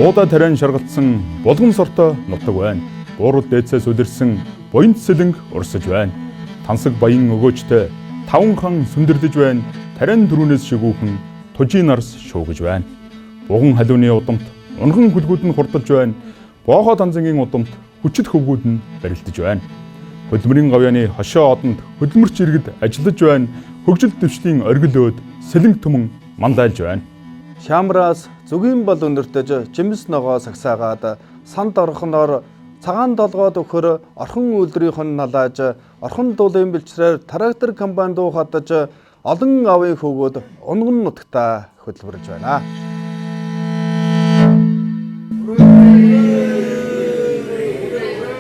Буудаа тариан шаргалтсан булган сортой нутаг байна. Буурал дээдсээс удирсан буянт сэлэнг урсаж байна. Тансаг баян өгөөчтэй таван хан сүндэрдэж байна. Тариан дөрүүнээс шигүүхэн тужийн нарс шуугаж байна. Буган халууны удамт унган хөлгүүд нь хурдалж байна. Боохоо танзангийн удамт хүчит хөвгүүд нь барилдаж байна. Хөдөлмөрийн гавьяаны хошоо одонд хөдөлмөрч иргэд ажиллаж байна. Хөгжил дэвшлийн оргил өөд сэлэнг түмэн мандайлж байна. Шамраас зүгийн бол өнөртөж жимс ногоо сагсаагаад санд орхоноор цагаан долгоод өгөхөр орхон үйлдвэрийнх нь налааж орхон дуулын бэлчрээр трактор комбайн дуухадж олон авийн хөвгүүд унган нутагтаа хөдөлмөрж байна.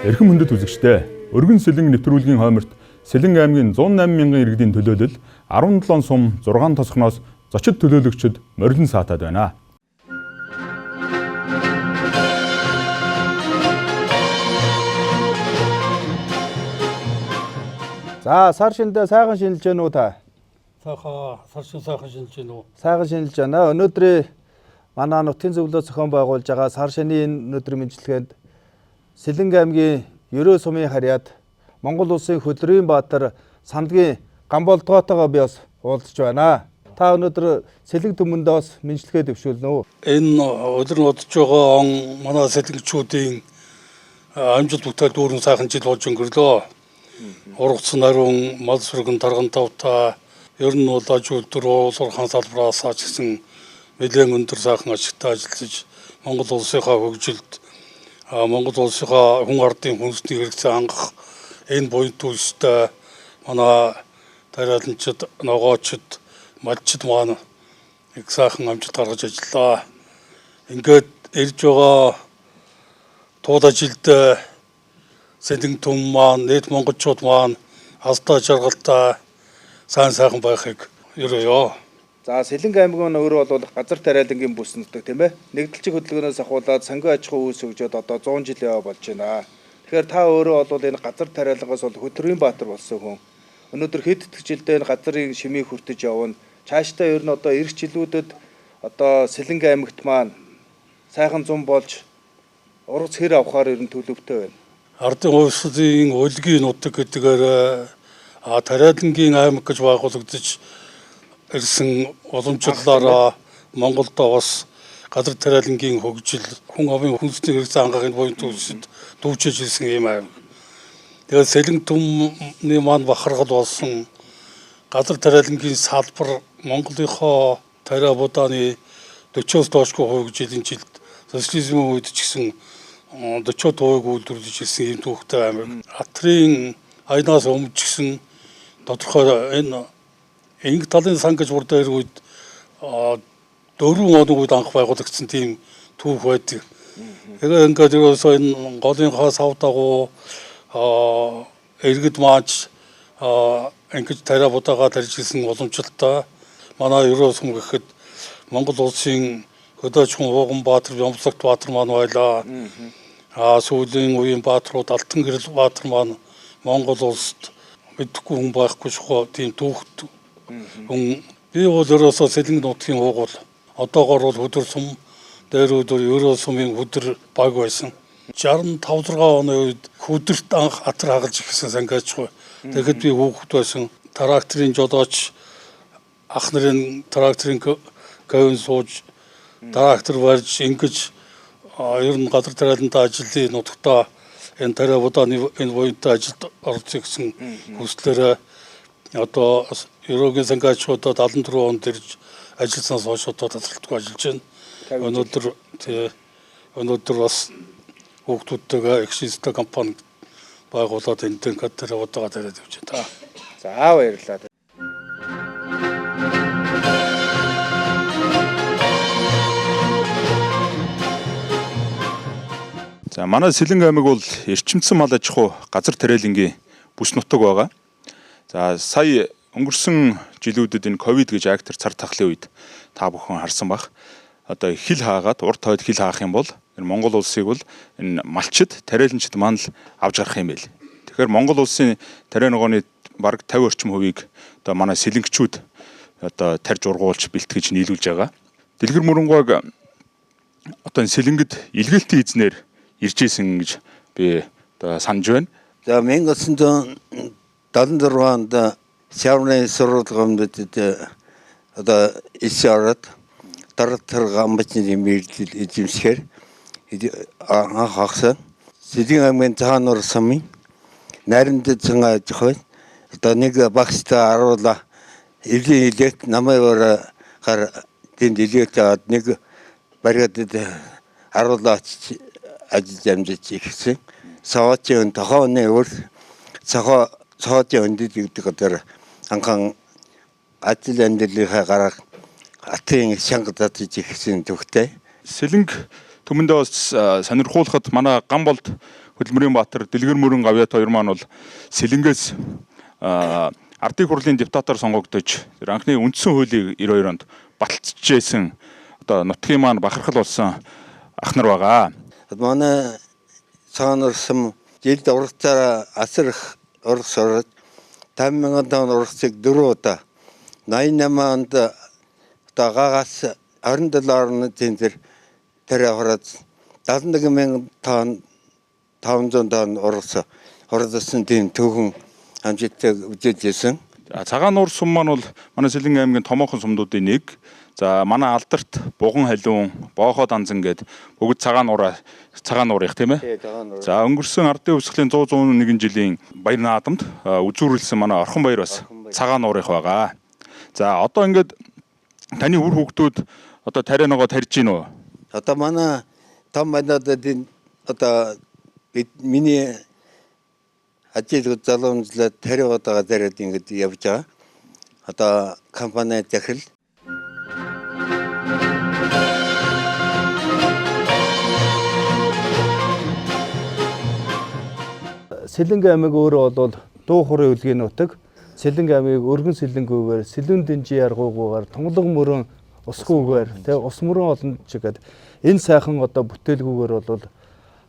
Эрхэм хүндэт үзэгчдээ өргөн сэлэн нэвтрүүлгийн хойморт Сэлэн аймгийн 108 мянган иргэдийн төлөөлөл 17 сум 6 тосгоноос зочид төлөөлөгчд морилон саатаад байна. За сар шиндээ сайхан шинжилж гэнэ үү та? Сайхан шинжилж гэнэ үү? Сайхан шинжилж байна. Өнөөдрийн манай нутгийн зөвлөлт зохион байгуулж байгаа сар шинийн өнөөдрийн мэндчилгээнд Сэлэн аймгийн Ерөө сумын харьяат Монгол улсын хөдөлмөрийн баатар Сандгийн Гамболдгоотойгоо би бас уулзж байна. Та өнөөдөр Сэлэг түмэндээс мэндчилгээ дэвшүүлнэ үү? Энэ өдөр удаж байгаа он манай сэлэгчүүдийн амжилт бүтээл дүүрэн сайхан жил болж өнгөрлөө. Ургац нарийн мал сүргэн тарган тавтаа ер нь бол аж үйлдвэр улсурхан салбараас ч гэсэн нэлээд өндөр сайхан ашигтай ажиллаж Монгол улсынхаа хөгжилд Монгол улсынхаа хүн ардын хүнсний хэрэгцээ хангах энэ буянт үйлстэй манай тариаланчид, ногоочд, малчид маань их сайхан амжилт гаргаж ажиллаа. Ингээд ирж байгаа тууд ажилд Сэлэн түм маань, нийт монголчууд маань алдаа жаргалтай сайхан байхыг ерөөё. За Сэлэн аймаг маань өөрөө бол газар тариалангийн бүс нутаг тийм ээ. Нэгдэлчиг хөдөлгөөнөөс ахуулаад сангийн аж ахуй үйлс өгжөөд одоо 100 жил яваа болж байна. Тэгэхээр та өөрөө бол энэ газар тариалангаас бол хөдөлмөрийн баатар болсон хүн. Өнөөдөр хэд итгэлтэй энэ газрын шимийг хүртэж явна. Цаашдаа ер нь одоо ирэх жилүүдэд одоо Сэлэн аймагт маань сайхан зам болж ургац хэр авахаар ер нь төлөвтэй байна. Ардын улсын өлгийн нутаг гэдгээр тариалангийн аймаг гэж байгуулагдаж ирсэн уламжлалаараа Монголдо бас газар тариалангийн хөгжил хүн амын хүнсний хэрэгцээ хангахын буйн төлөвшөд дүүжиж ирсэн юм аймаг. Тэгээд Сэлэн түмний маань бахархал болсон газар тариалангийн салбар Монголынхоо тариа будааны 40-оос доошгүй хувь жилийн жилд социализмын үед ч гэсэн 40% үйлдвэрлэж ирсэн юм түүхтэй аймаг. Атрын аянаас өмнө ч гэсэн тодорхой энэ Инг талын сан гэж урд ирэх үед 4 оны үед анх байгуулагдсан тийм түүх байдаг. Тэгэхээр ингээд ерөөсөө энэ голынхаа сав дагуу иргэд маань ингэж тариа будаага тарьж ирсэн уламжлалтай манай Ерөө сум гэхэд Монгол улсын хөдөөж хүн Ууган Баатар, Ямблагт Баатар маань байлаа. Сүүлийн үеийн баатрууд Алтан гэрэл баатар маань Монгол улсад мэдхгүй хүн байхгүй шахуу тийм түүхт хүн. Би бол ерөөсөө Сэлэн нутгийн уугуул одоогоор бол хөдөр сум дээр өдөр Ерөө сумын хөдөр баг байсан. 65-6 оны үед хөдөрт анх атар хагалж ирсэн сангиачгүй. Тэгэхэд би хүүхэд байсан. Тракторын жолооч ах нарын тракторын говийн сууж трактор барьж ингэж ер нь газар тариалантай ажлын нутагтаа энэ тариа будааны энэ буянтай ажилд оролцох гэсэн хүслээрээ одоо Ерөөгийн сангиачуудад 74 онд ирж ажилласнаас хойш одоо тасралтгүй ажиллаж байна. Өнөөдөр бас хүүхдүүдтэйгээ экшинстэй компани байгуулад энэ тариа будаага тариад явж байна. За баярлалаа. За манай Сэлэн аймаг бол эрчимцэн мал аж ахуй газар тариалангийн бүс нутаг байгаа. За сая өнгөрсөн жилүүдэд энэ ковид гэж актер цар тахлын үед та бүхэн харсан бах. Одоо хил хаагаад урт хойд хил хаах юм бол энэ Монгол улсыг бол энэ малчид тариаланчид маань л авч гарах юм байл. Тэгэхээр Монгол улсын тариа ногооны бараг 50 орчим хувийг одоо манай сэлэнгчүүд одоо тарьж ургуулж бэлтгэж нийлүүлж байгаа. Дэлгэр мөрөнгөг одоо Сэлэнгэд илгээлтийн эзнэр ирж исэн гэж би одоо санаж байна. За 1976 онд Шавны сургуулийн одоо ишарат дараатар гамбачны мэдлэл эзэмшгээр анх хагас Сэлэнг аймгийн цагаан нуур сумын найрамдад цангаа жохой одоо нэг багштай аруула эвлийн илэт намайгаар гар тэнд илэт аваад нэг баригдад аруулаач ажиж амжиж ирсэн. Саваачийн тохооны өр цаохын өндөд гэдэг одоо анхан ажил амьдралынхаа гараг атын шангадад ирсэн төвхтэй. Сэлэнг төмөндөө бас сонирхуулахад манай Гамболд Хөдөлмөрийн Баатар Дэлгэр мөрөн Гавьяат хоёр маань бол Сэлэнгээс ардын хурлын депутатаар сонгогдож тэр анхны үндсэн хуулийг 92 онд баталчихжсэн одоо нутгийн маань бахархал болсон ах нар байгаа. Манай цаанарсан жилд урагцаараа асрах урагс ороод 50,000 тонн урагсыг 4 удаа 88 онд одоо гагаас 27 орны тэнцэр тэр аваад 71,000 тонн 500 тонн урагс ордосон тийм төвхөн амжилттай үжижсэн. Цагаан нуур сум маань бол манай Сэлэнг аймгийн томоохон сумдуудын нэг. За манай Алдарт, Буган халиун, Боохоо данзан гээд бүгд цагаан нуурих тийм ээ. За өнгөрсөн ардын өвсглийн 101 жилийн Баяр наадамд үзүүрлсэн манай Орхон баяр бас цагаан нуурих байгаа. За одоо ингээд таны үр хүүхдүүд одоо тарианагаа тарьж гин үү? Одоо манай том манадад одоо миний ажил залуумжлаад тариагаатаа зараад ингэж явж байгаа. Одоо компани захирал Сэлэнг аймаг өөрөө бол дуу хорын үлгийн нутаг. Сэлэнг аймгийг өргөн сэлэнгүүгээр, сэлүүн дэнжи яргуугаар, тунгалаг мөрөн усгүйгээр, тэгээ ус мөрөн олон чигээд энэ сайхан одоо бүтээлгүйгээр бол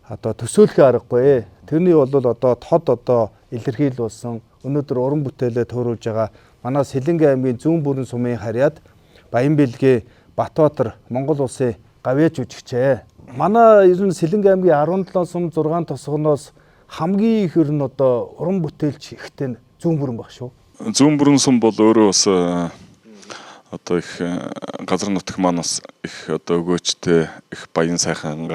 одоо төсөөлөх аргагүй. Тэрний бол одоо тод одоо илэрхийл болсон. Өнөөдөр уран бүтээлээ төөрүүлж байгаа манай Сэлэнг аймгийн зүүн бүрэн сумын харьяад Баян бэлгээ Батбаатар Монгол улсын гавьяач жүжигчээ. Манай ер нь Сэлэнг аймгийн 17 сум 6 тосгоноос хамгийн их ер нь одоо уран бүтээлч ихтэй зүүн бүрэн баг шүү. Зүүн бүрэн сум бол өөрөө бас одоо их газар нутаг маань бас их одоо өгөөчтэй их баян сайхан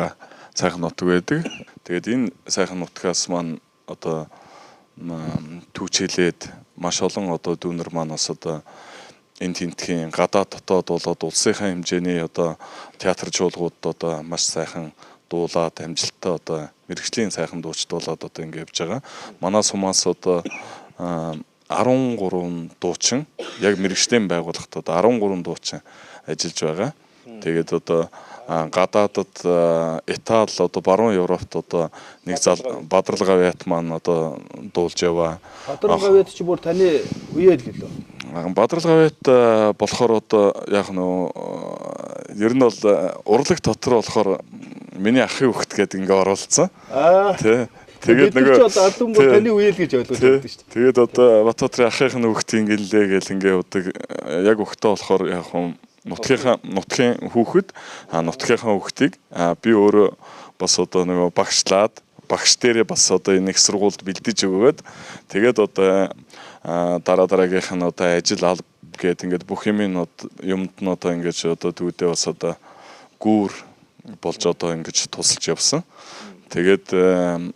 нутаг байдаг. Тэгээд энэ сайхан нутгаас маань одоо түүчээлээд маш олон одоо дүүнер маань бас одоо энэ тентхийн гадаад дотоод болоод улсынхаа хэмжээний одоо театр жуулгууд одоо маш сайхан дуулаад амжилттай одоо мэргэжлийн сайхан дуучдуулаад одоо ингэ явж байгаа. Манай сумаас одоо 13 дуучин яг мэргэжлийн байгууллагт одоо 13 дуучин ажиллаж байгаа. Тэгээд одоо гадаадад Итали одоо баруун Европт одоо нэг Бадрал Гавьяат маань одоо дуулж яваа. Бадрал Гавьяат чи бүр таны үеэ л гэлөө. Бадрал Гавьяат болохоор одоо яг нөө ер нь бол урлаг дотор болохоор миний ахын хүүхэд гэдэг ингээ оруулсан. Тий. Тэгээд нөгөө албан бүр таны үеэл гэж ойлгож байдаг шүү дээ. Тэгээд одоо Батбаатарын ахын хүүхдийн гэлээ гэл ингээ удаг яг өгтөө болохоор яг нутгийн хүүхэд нутгийнхаа хүүхдийг би өөрөө бас одоо нөгөө багш дээрээ бас одоо энэ их сургуульд бэлдэж өгөөд тэгээд одоо дараагийнх нь одоо ажил алба гээд ингээд бүх юмд нь одоо ингээд одоо төвдөө бас одоо гүүр болж одоо ингэж тусалж явсан. Тэгээд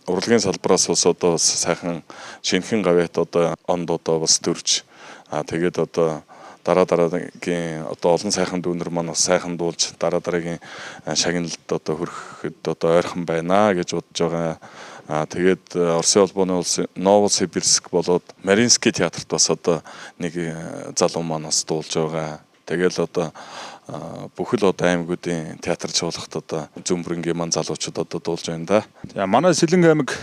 урлагийн салбараас бас одоо сайхан шинхэн гавьяат одоо онд одоо бас төрж тэгээд одоо дараагийн одоо олон сайхан дүүнер маань бас сайхан дуулж дараагийн шагналд одоо хүрэхэд одоо ойрхон байна гэж бодож байгаа. Тэгээд Оросын улбооны улс Новосибирск болоод Маринский театрт бас одоо нэг залуу маань бас дуулж байгаа. Тэгэл одоо бүхэл одоо аймагуудын театр жуулахт одоо зүүнбрэнгийн маань залуучууд одоо дуулж байна да. За манай Сэлэнг аймаг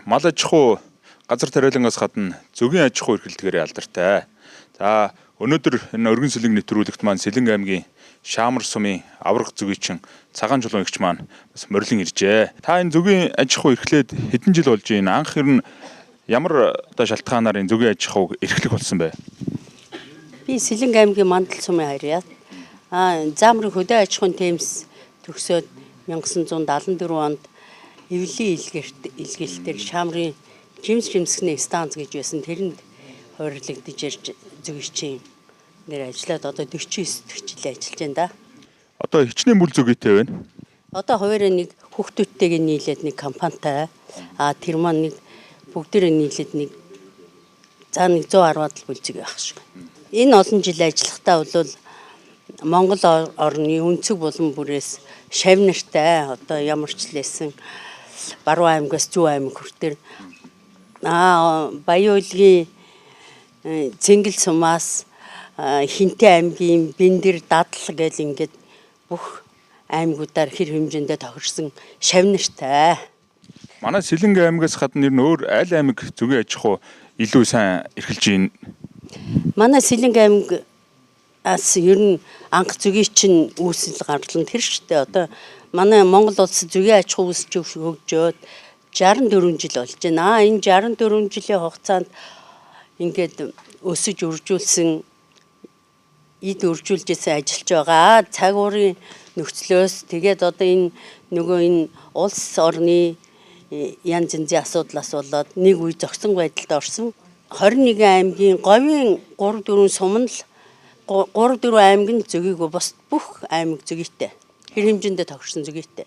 мал аж ахуй газар тариалангаас гадна зөвгийн аж ахуй эрхлэлдгээр алдартай. За өнөөдөр энэ өргөн сэлэнг нэвтрүүлэгт маань Сэлэнг аймгийн Шаамар сумын аврах зөвгийчин цагаан чулуун эгч маань бас морилон иржээ. Та энэ зөвгийн аж ахуй эрхлээд хэдэн жил болж байна? Анх ер нь ямар одоо шалтгаанаар энэ зөвгийн аж ахуйг эрхлэх болсон бэ? Би Сэлэнг аймгийн Мандал сумын харьяат заамрын хөдөө аж ахуйн тэмс төгсөөд 1974 онд Эвлийн илгээлтээр Шамрын жимс жимсгний станц гэж байсан тэрэнд хойрлогдож ирж зөвчийн нэр ажиллаад одоо 49 дэх жил ажиллаж байна да. Одоо хичнээн мөл зөгөөтэй байна. Одоо хоёроо нэг хүүхдүүдтэйгээ нийлээд нэг компанитай. Тэр маань нэг бүгдээрээ нийлээд нэг за нэг 110-аад бүл зөг байх шиг. Энэ олон жил ажиллахдаа бол Монгол орны өнцөг булан бүрээс шавнартай одоо ямар ч лээсэн Баруун аймгаас Зүүн аймаг хүртэл Баян уйлгийн Цэнгэл сумаас Хинтээ аймгийн Бэндэр Дадал гэл ингээд бүх аймагуудаар хэр хэмжээндээ тохирсон шавнартай. Манай Сэлэнг аймгаас гадна өөр аль аймаг зүгийн аж ахуй илүү сайн эрхэлж байна. Манай Сэлэнг аймгаас ер нь анх зүгийн чинь үүсэл гарлан тэр штэ одоо манай Монгол улс зүгийн аж ахуй үүсч хөгжөөд 64 жил болж байна. Энэ 64 жилийн хугацаанд ингээд өсөж үржүүлсэн эд үржүүлжсэн ажиллаж байгаа. Цаг уурын нөхцлөөс тэгээд одоо энэ нөгөө энэ улс орны янз янзын асуудлаас болоод нэг үе зогсон байдалд орсон. 21 аймгийн говийн 3-4 сум нь 3-4 аймаг нь зөгийгөө бос бүх аймаг зөгийтэй. Хэр хэмжээндээ тохирсон зөгийтэй.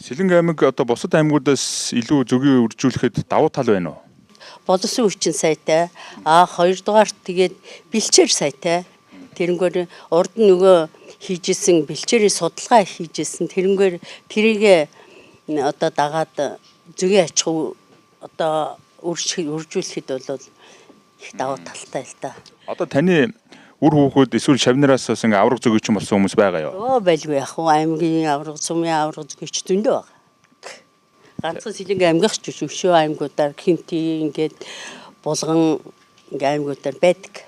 Сэлэнг аймаг одоо бусад аймагуудаас илүү зөгийг үржүүлэхэд давуу тал байна уу? Боловсон хүчин сайтай. Хоёрдугаар тэгээд бэлчээр сайтай. Тэрнгээр урд нь нөгөө хийжсэн бэлчээрийн судалгаа хийжсэн. Тэрнгээр тэрийг одоо дагаад зөгийн аж ахуй одоо үржүүлэхэд бол их давуу талтай л да. Одоо таны үр хүүхэд эсвэл шавнараас бас ингээ авраг зөгөөч болсон хүмүүс байгаа юу? Байлгүй яах вэ? Аймгийн авраг, сумын авраг зөгөөч зөндөө байна. Ганцхан Сэлэнг аймгийнх ч өшөө аймагуудаар Хинти ингээд булган ингээ аймагуудаар байдаг.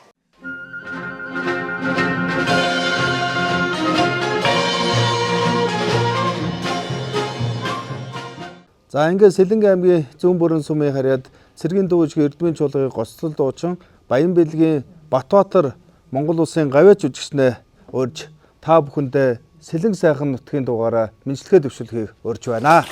За ингээд Сэлэнг аймгийн зүүн бүрэн сумын харьяад цэргийн дууч Эрдмийн чуулганы гоцлол дуучин Баян бэлгийн Батбаатар Монгол улсын гавьяач жүжигчнээ урьж та бүхэндээ Сэлэнг сайхан нутгийн дугаараа мэдлэгээ төвшүүлэхийг урьж байна.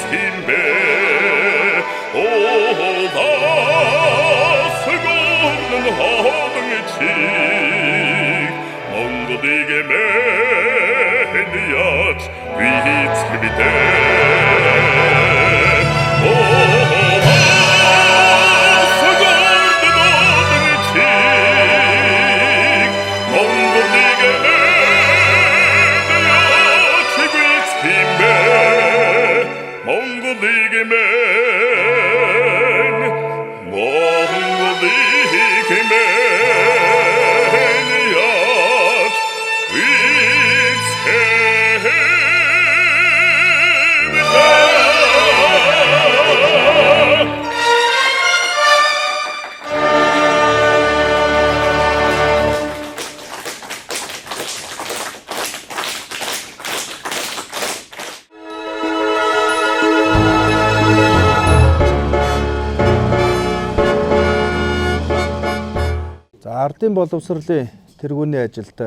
timbe oda sugornen haven chig mongodige meniyat vitskbite oda sugornen haven chig mongodige meniyat vitskbite mongolige men yat За ардын боловсролын тэргүүний ажилд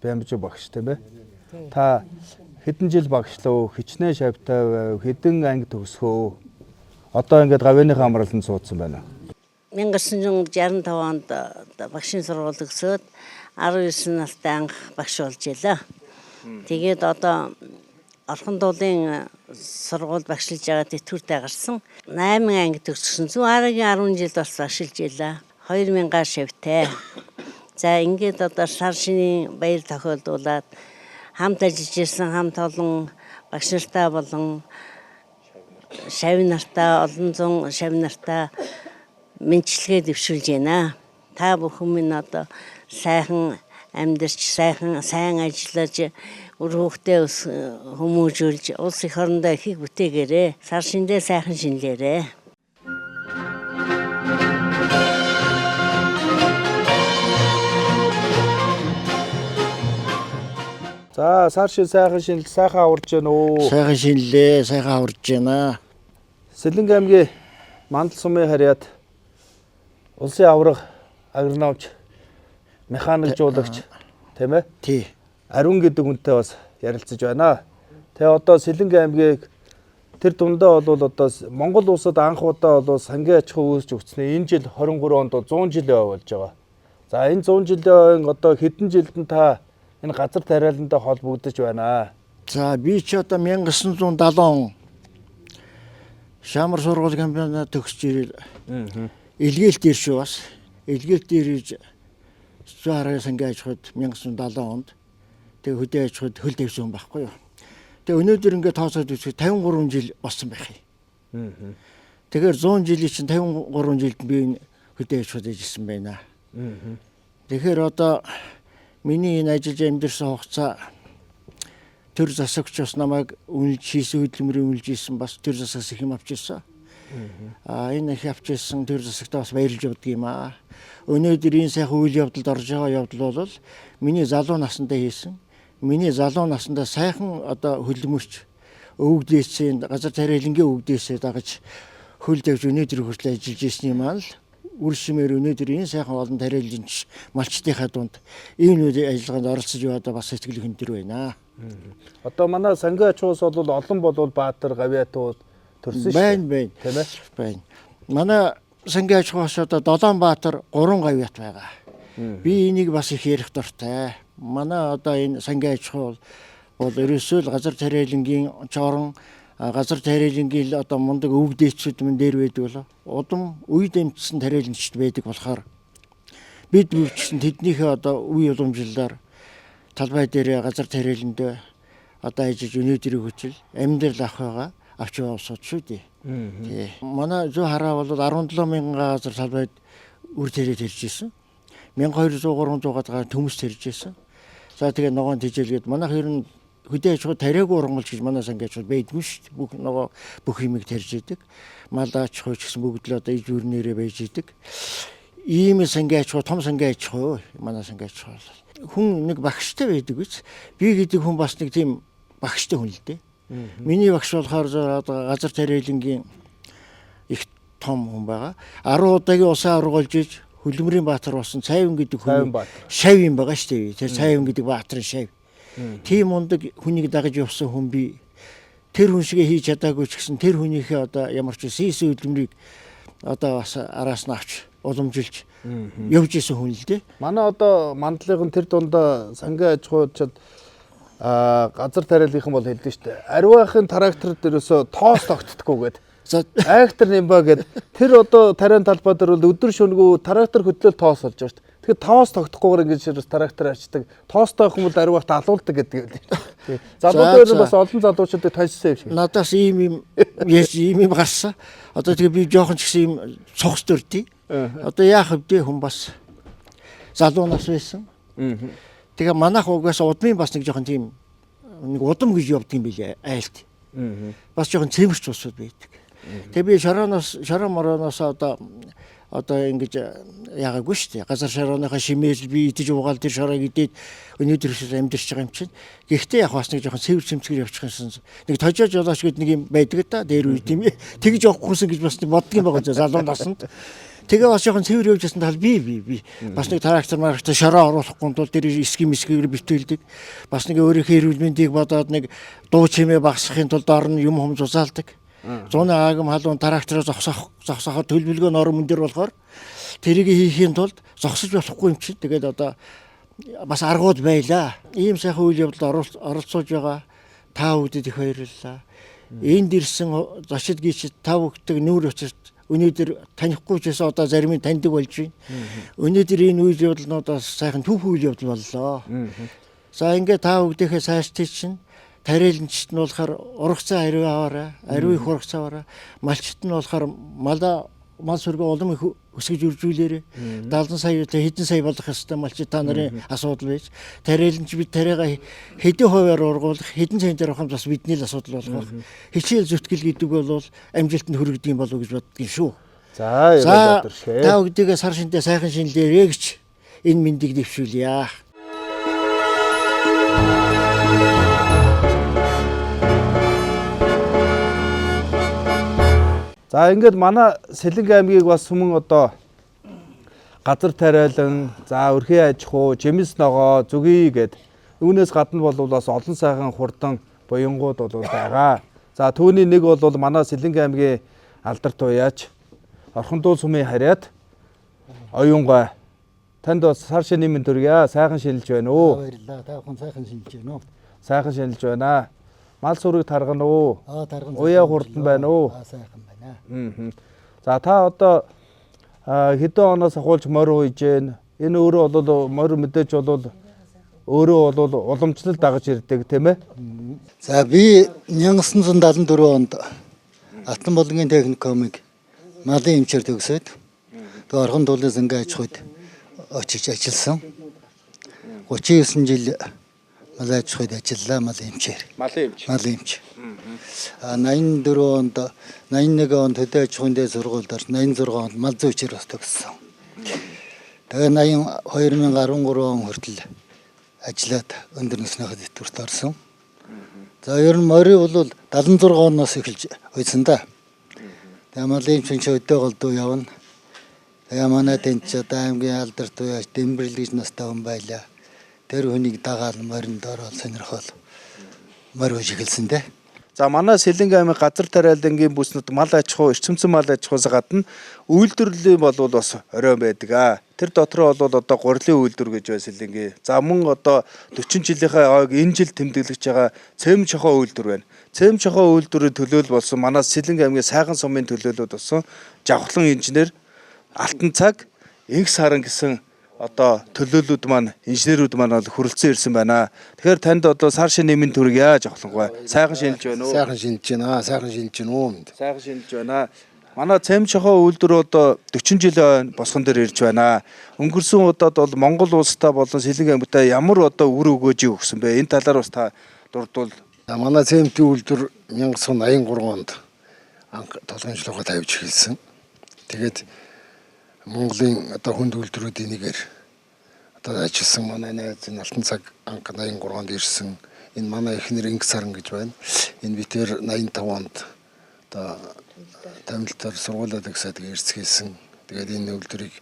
Бямжиг багш тийм ээ. Та хэдэн жил багшлав, хичнээн шавтай байв, хэдэн анги төгсгөө. Одоо ингээд гавьяаныхаа амралтанд суудсан байна. 1965 онд багшийн сургууль өгсөд 19 настай анх багш болж ялаа. Тэгээд одоо орхон дуулын сургууль багшилж байгаа тэтгэвртэй гарсан. 8 анги төгссөн. 10 жил бас багшилж ялаа. 2000 шавтай. За ингээд одоо сар шинийн баяр тохиолдуулаад хамт ажиллаж ирсэн хамт олон багш нартай болон шавь нартай олон зуун шавь нартай мэдлэгээ дэвшүүлж байна. Та бүхэн минь одоо сайхан амьдарч сайн ажиллаж үр хөвгтөө хүмүүжүүлж улс их орондоо ихийг бүтээгээрэй. Сар шиндээ сайхан шинлээрэй. За сар шин сайхан шинэл сайхан аварж байна уу? Сайхан шинэлээ, сайхан аварж байна. Сэлэнг аймгийн Мандал сумын харьяат улсын авраг агрономч механикжуулагч тийм ээ? Тий. Ариун гэдэг үнтэй бас ярилцаж байна. Тэгээ одоо Сэлэнг аймгийг тэр дундаа бол одоо Монгол улсад анх удаа бол сангийн аж ахуй үүсч өгснээ энэ жил 23 онд 100 жилээ болж байгаа. За энэ 100 жилийн одоо хэдэн жилд нь та энэ газар тариалантай холбогдож байна. За би ч одоо 1970 он Шамар сургууль кампионат төгсөж ирэл. Илгээлт ирш бас. Илгээлт ирж Зүүн сангийн аж ахуйд 1970 онд тэгээ хөдөө аж ахуйд хөл тавьсан байхгүй юу. Тэгээ өнөөдөр ингээд тооцоод үзэхэд 53 жил болсон байх юм. Тэгэхээр 100 жилийн чинь 53 жилд би энэ хөдөө аж ахуйд ажилласан байна. Тэгэхээр одоо миний энэ ажиллаж амьдэрсэн хугацаа төр засагч бас намайг үнэлж хийсэн хөдөлмөрийн үнэлж хийсэн бас төр засагс их юм авч ирсэн. Энэ их авч ирсэн төр засагтаа бас баярлж явдаг юм аа. Өнөөдөр энэ сайхан үйл явдалд орж байгаа явдал бол миний залуу насндаа хийсэн. Миний залуу насндаа сайхан одоо хөдөлмөрч өвгдээсийн газар тариалангийн өвгдээсээ дагаж хөл тавьж өнөөдөр хүртэл ажиллаж ирсэн юм аа л. Үр шимээр өнөөдөр энэ сайхан олон тариаланч малчтынхаа дунд энэ үйл ажиллагаанд оролцож яваад бас сэтгэл хөндөр байна. Одоо манай сангийн аж ахуйс бол олон болвол Баатар, Гавьяатууд төрсөн шүү. Байна. Тийм ээ. Байна. Манай сангийн аж ахуйс одоо 7 Баатар, 3 Гавьяат байгаа. Би энийг бас их ярих дуртай. Манай одоо энэ сангийн аж ахуй бол ерөөсөө л газар тариалангийн чорон газар тариалангийн одоо мундаг өвгдээчүүд мэн дээр байдаг болоо. Удам үе дэмжсэн тариаланчд байдаг болохоор бид бүгдчсэн тэднийхээ одоо үе уламжлалаар талбай дээр газар тариаланд одоо ажиллаж өнөөдрийг хүчил амьдрал авах байгаа авч явуулсад шүү дээ. Тий. Манай зүү хараа бол 17 мянган газар талбайд үр тариад ирж ирсэн. 1200-300 гадаа төмөс тарьж ирсэн. За тэгээ ногоон тижээлгээд манайх ер нь хөдөө аж ахуй тариагүй ургамалч гэж манай сангийн аж ахуй байдгүй шүү дээ. Бүх юмыг тарьж идэг. Мал аж ахуй ч гэсэн бүгд л одоо иж үрнээрээ байж идэг. Ийм сангийн аж ахуй, том сангийн аж ахуй манай сангийн аж ахуй. Хүн нэг багштай байдаг биз. Би гэдэг хүн бас нэг тийм багштай хүн л дээ. Миний багш болохоор газар тариалангийн их том хүн байгаа. 10 удаагийн усан аврагуулж иж Хөлмөрийн Баатар болсон Цайван гэдэг хүн шав юм байгаа шүү дээ. Тэр Цайван гэдэг Баатарын шав. Тийм мундаг хүнийг дагаж явсан хүн би. тэр хүн шигээ хийж чадаагүй ч гэсэн тэр хүнийхээ одоо ямар ч хийсэн хөдөлмөрийг одоо бас араас нь авч уламжилж явж исэн хүн л дээ. Манай одоо мандлагын тэр дундаа сангийн аж ахуйчид газар тариалгын бол хэлдэг шүү дээ. Аривахын тракторд ерөөсө тоос тогтдохгүй гэдэг. За Айхтар нэмба гэд тэр одоо тариан талбай дээр бол өдөр шөнөгүй трактор хөдлөл тоос болж байгаа шүү дээ. Тэгэхээр тоос тогтохгүйгээр ингэж ерөөс трактор ачдаг. Тоостой хүмүүс аривахт алуулдаг гэдэг юм. Залуучууд бас олон залуучуудыг таньсан юм шиг. надаас ийм гарсан. Одоо тэгээ би жоохон ч гэсэн ийм цогц төрдий. Одоо яах вэ хүн бас залуу нас байсан. Тэгээ манайх угаас удмын бас нэг жоохон тийм нэг удам гэж явдаг юм билээ айлт. Бас жоохон цэмэрч усуд байдаг. Тэгээ би шороо мороноос одоо ингэж яагаагүй шүү дээ. Газар шорооныхаа шимээл би идэж уугаал тэр шороог идээд өнөөдөр их амьдэрч байгаа юм чинь. Гэхдээ яг бас нэг жоохон цэвэр цэмцгэр явчих юмсан. Нэг тожоож болооч гэдэг нэг юм байдаг да дээр үе тийм ээ. Тэгж явахгүйсэн гэж бас боддгийм байгаа зэ залуу насанд. Тэгээ бас жоохон цэвэр явж байсан тал би бас нэг трактор шороо оруулахгүй тул тэр эсгэр битүүлдэг. Бас нэг өөрийнхөө эрүүл мэндийг бодоод нэг дуу чимээ багасгахын тулд орно юм хүм зузаалдаг. 100 агам халуун трактороо зогсооход төлөвлөгөө нормон дээр болохоор тэрийг хийхийн тулд зогсож болохгүй юм чинь. Тэгээд одоо бас аргууд байлаа. Ийм сайхан үйл явдалд оролцуулж байгаа та бүдэд их баярлалаа. Энд ирсэн зочид гişид та бүхдэг нүүр учирт өнөөдөр танихгүй ч гэсэн одоо зарим нь таньдаг болж байна. Өнөөдөр энэ үйл явдлуудаас сайхан төв үйл явдал боллоо. За ингээд та бүдийнхээ сайжтыг чинь тариаланчт нь болохоор ургацаа ариу аваарай, ариу их ургацаа аваарай. Малчт нь болохоор мал сүргээ улам их өсгөж үржүүлээрэй. 70 сая хэдэн сая болох ёстой малчт та нарын асуудал байж. Тариаланч бид тариагаа хэдэн хувиар ургуулах, хэдэн цент дээр авах бас бидний л асуудал болох. Хичээл зүтгэл гэдэг бол амжилтанд хүргэдэг юм болов уу гэж боддгийн шүү. За яруу өдөршээ. Та бүгдээ сар шиндээ сайхан шинэлээрэй гэж энэ мэндийг дэвшүүлье. За ингээд манай Сэлэнг аймгийг бас сүмэн одоо газар тариалан, за өрхийн аж ахуй, жимс ногоо, зүгий гэд үүнээс гадна бол бас олон сайхан хурдан буянгууд бол байгаа. За түүний нэг бол манай Сэлэнг аймгийн алдарт уяач Орхондуул сумын харьяат оюунгай. Танд бас сар шинийн мэнд төргийа. Сайхан шинэлж байна уу? Баярлалаа. Та бүхэн сайхан шинэлж байна уу? Сайхан шинэлж байна. Мал сүрэг таргана уу? Тарган. Уяа хурдан байна уу? Сайхан байна. За та одоо хэдэн оноос ахуулж морь ууж байна. Энэ өөрөө бол морь мэдээж бол өөрөө бол уламжлал дагаж ирдэг тийм ээ. За би 1974 онд Алтан булангийн техникумыг малын эмчээр төгсөөд тэгээ Орхондуулын сангийн аж ахуйд очиж ажилласан. 39 жил малын аж ахуйд ажиллаа малын эмчээр. Малын эмч. 84 онд 81 онд хөдөө аж ахуйн дэд сургуульд 86 онд мал зүйчээр бас төгссөн. Тэгээ 2013 он хүртэл ажиллаад өндөр насныхаа дэвтэрт орсон. За ер нь морь бол 76 оноос эхэлж үйсэн да. Тэгээ малын эмч өдөө голдуу явна. Тэгээ манай тэнч одоо аймгийн алдарт уяач Дэмбэрл гэж настай хүн байлаа. Тэр хүнийг дагаал моринд ороод сонирхол морь ууж эхэлсэн дээ. За манай Сэлэнг аймаг газар тариалангийн бүснүүд мал аж ахуй, эрчимсэн мал аж ахуйс гадна үйлдвэрлэлийн бол бас оройн байдаг. Тэр дотроо бол одоо гурилын үйлдвэр гэж байна Сэлэнгийн. За мөн одоо 40 жилийнхаа ойг энэ жил тэмдэглэж байгаа цэм чохоо үйлдвэр байна. Цэм чохоо үйлдвэрийн төлөөлөл болсон манай Сэлэнг аймгийн сайхан сумын төлөөлөлд болсон Жавхлан инженер, Алтан цаг, Инх саран гэсэн одоо төлөөллүүд маань инженерүүд маань хүрэлцэн ирсэн байна. Тэгэхээр танд одоо сар шинийн мэнд төргийа Жавхлангой. Сайхан шинэлж байна уу? Сайхан шинэлж байна. Сайхан шинэлж байна уу? Сайхан шинэлж байна. Манай цэм чохоо үйлдвэр одоо 40 жилийн босгон дээр ирж байна. Өнгөрсөн удаад бол Монгол улстай болон Сэлэнг аймагтай ямар одоо үр өгөөжийг өгсөн бэ? Энэ талаар бас та дурдвал. Манай цэмтийн үйлдвэр 1983 онд анх толгойнчлогоо тавьж эхэлсэн. Тэгээд Монголын одоо хүнд үйлдвэрүүдийн нэгээр одоо ажилласан манай найз Алтан цаг анх 83 онд ирсэн. Энэ манай эхнэр Инх саран гэж байна. Энэ битээр 85 онд одоо тамилтаар сургуулаа төгсөөд ирцгээсэн. Тэгээд энэ үйлдвэрийг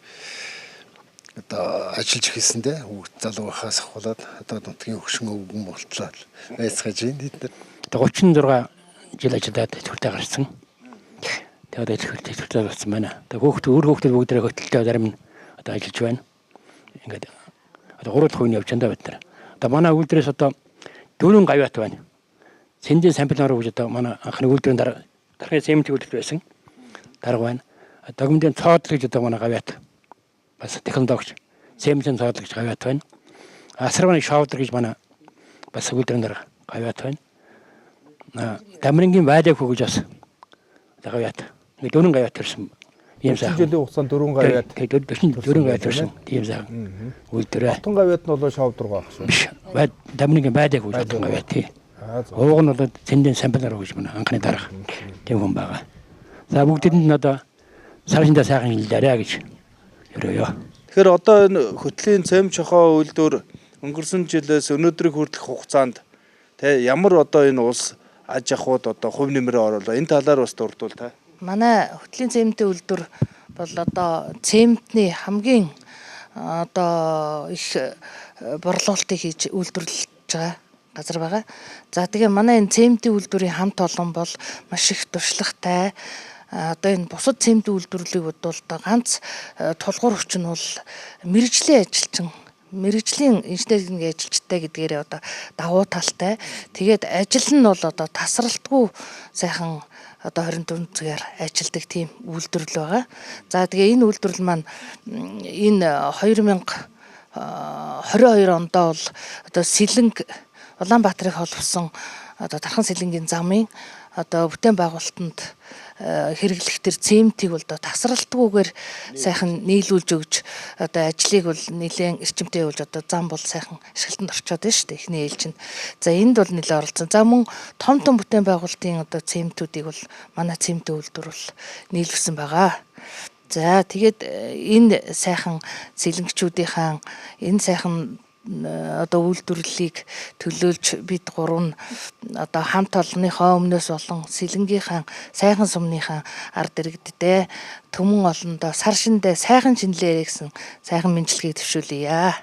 одоо ажиллаж эхэлсэндээ хүүхд залуу байхаас ахуулаад одоо нутгийн хөгшин өвгөн болтлоо. Байцгааж байна бид нар. 36 жил ажиллаад төвтэй гарсан. Тэгээд төвтэй болсон байна. Тэгээд хүүхдүүд бүгдээ хөтөлтэй зарим нь одоо ажиллаж байна. Ингээд одоо 3 хувийн явж байна бид нар. Одоо манай үйлдвэрээс одоо 4 гавьяат байна. Сэндийн самплаар гэж одоо манай анхны үйлдвэрийн дараагийн цемент үйлдвэр байсан. Дарга байна. Догмдын цоодл гэж одоо манай гавьяат бас технологич цементийн цоодл гэж гавьяат байна. Асарваны шавдар гэж манай бас үйлдвэрийн дарга гавьяат байна. Дамрингийн вайдаг хөө гэж бас гавьяат. Нэг 4 гавьяат төрсөн. Ийм сайхан. Жилийн хугацаанд 4 гавьяат. Тэгээд 4 гавьяат төрсөн. Тийм сайхан. Үйлдвэрээ. Хатан гавьяат нь бол шавдар байх шүү. Биш. Дамрингийн вайдаг хөө хатан гавьяат тий. Ууг нь бол цэндийн самплаар гэж манай анхны дарга. Тийм хүн байгаа. За бүгдэнд нь одоо саршиндаа сайхан хэллээрэ гэж өрөөё. Тэгэхээр одоо энэ хөтлийн цэм чохоо үйлдвэр өнгөрсөн жилээс өнөөдрийг хүртэлх хугацаанд тэ ямар одоо энэ улс аж ахуйд одоо хувь нэмрээ оруулаа. Энэ талаар бас дурдвал та. Манай хөтлийн цементийн үйлдвэр бол одоо цементний хамгийн одоо их борлуулалтыг хийж үйлдвэрлэж байгаа газар байгаа. За тэгээ манай энэ цементийн үйлдвэрийн хамт олон бол маш их туршлагатай. Одоо энэ бусад цементийн үйлдвэрлэлийг бодвол ганц тулгуур хүч нь бол мэрэгжлийн ажилчин, мэрэгжлийн инженерийн ажилчтай гэдгээрээ одоо давуу талтай. Тэгээд ажил нь бол одоо тасралтгүй сайхан одоо 24 цагаар ажилдаг тийм үйлдвэрлэл байгаа. За тэгээ энэ үйлдвэрлэл маань энэ 2022 онд бол одоо Сэлэнг Улаанбаатарыг холбосон одоо Тархан Сэлэнгийн замын одоо бүтээн байгуулалтанд хэрэглэх төр цементийг бол тасралтгүйгээр сайхан нийлүүлж өгж одоо ажлыг бол нэлээд эрчимтэй явуулж одоо зам бол сайхан ашиглалтанд орчоод байна шүү дээ эхний ээлжинд. За энд бол нэлээд оролцсон. За мөн том бүтээн байгуулалтын одоо цементүүдийг бол манай цементийн үйлдвэр бол нийлүүлсэн байгаа. За тэгээд энэ сайхан сэлэнгчүүдийнхаа энэ сайхан одоо үйлдвэрлэлийг төлөөлж бид гурав нь одоо хамт олонныхоо өмнөөс болон сэлэнгийнхаа сайхан сумныхаа ард иргэддээ төмөн олондоо сар шиндээ сайхан шинэлээрэй гэсэн сайхан мэндчилгээг төвшүүлье.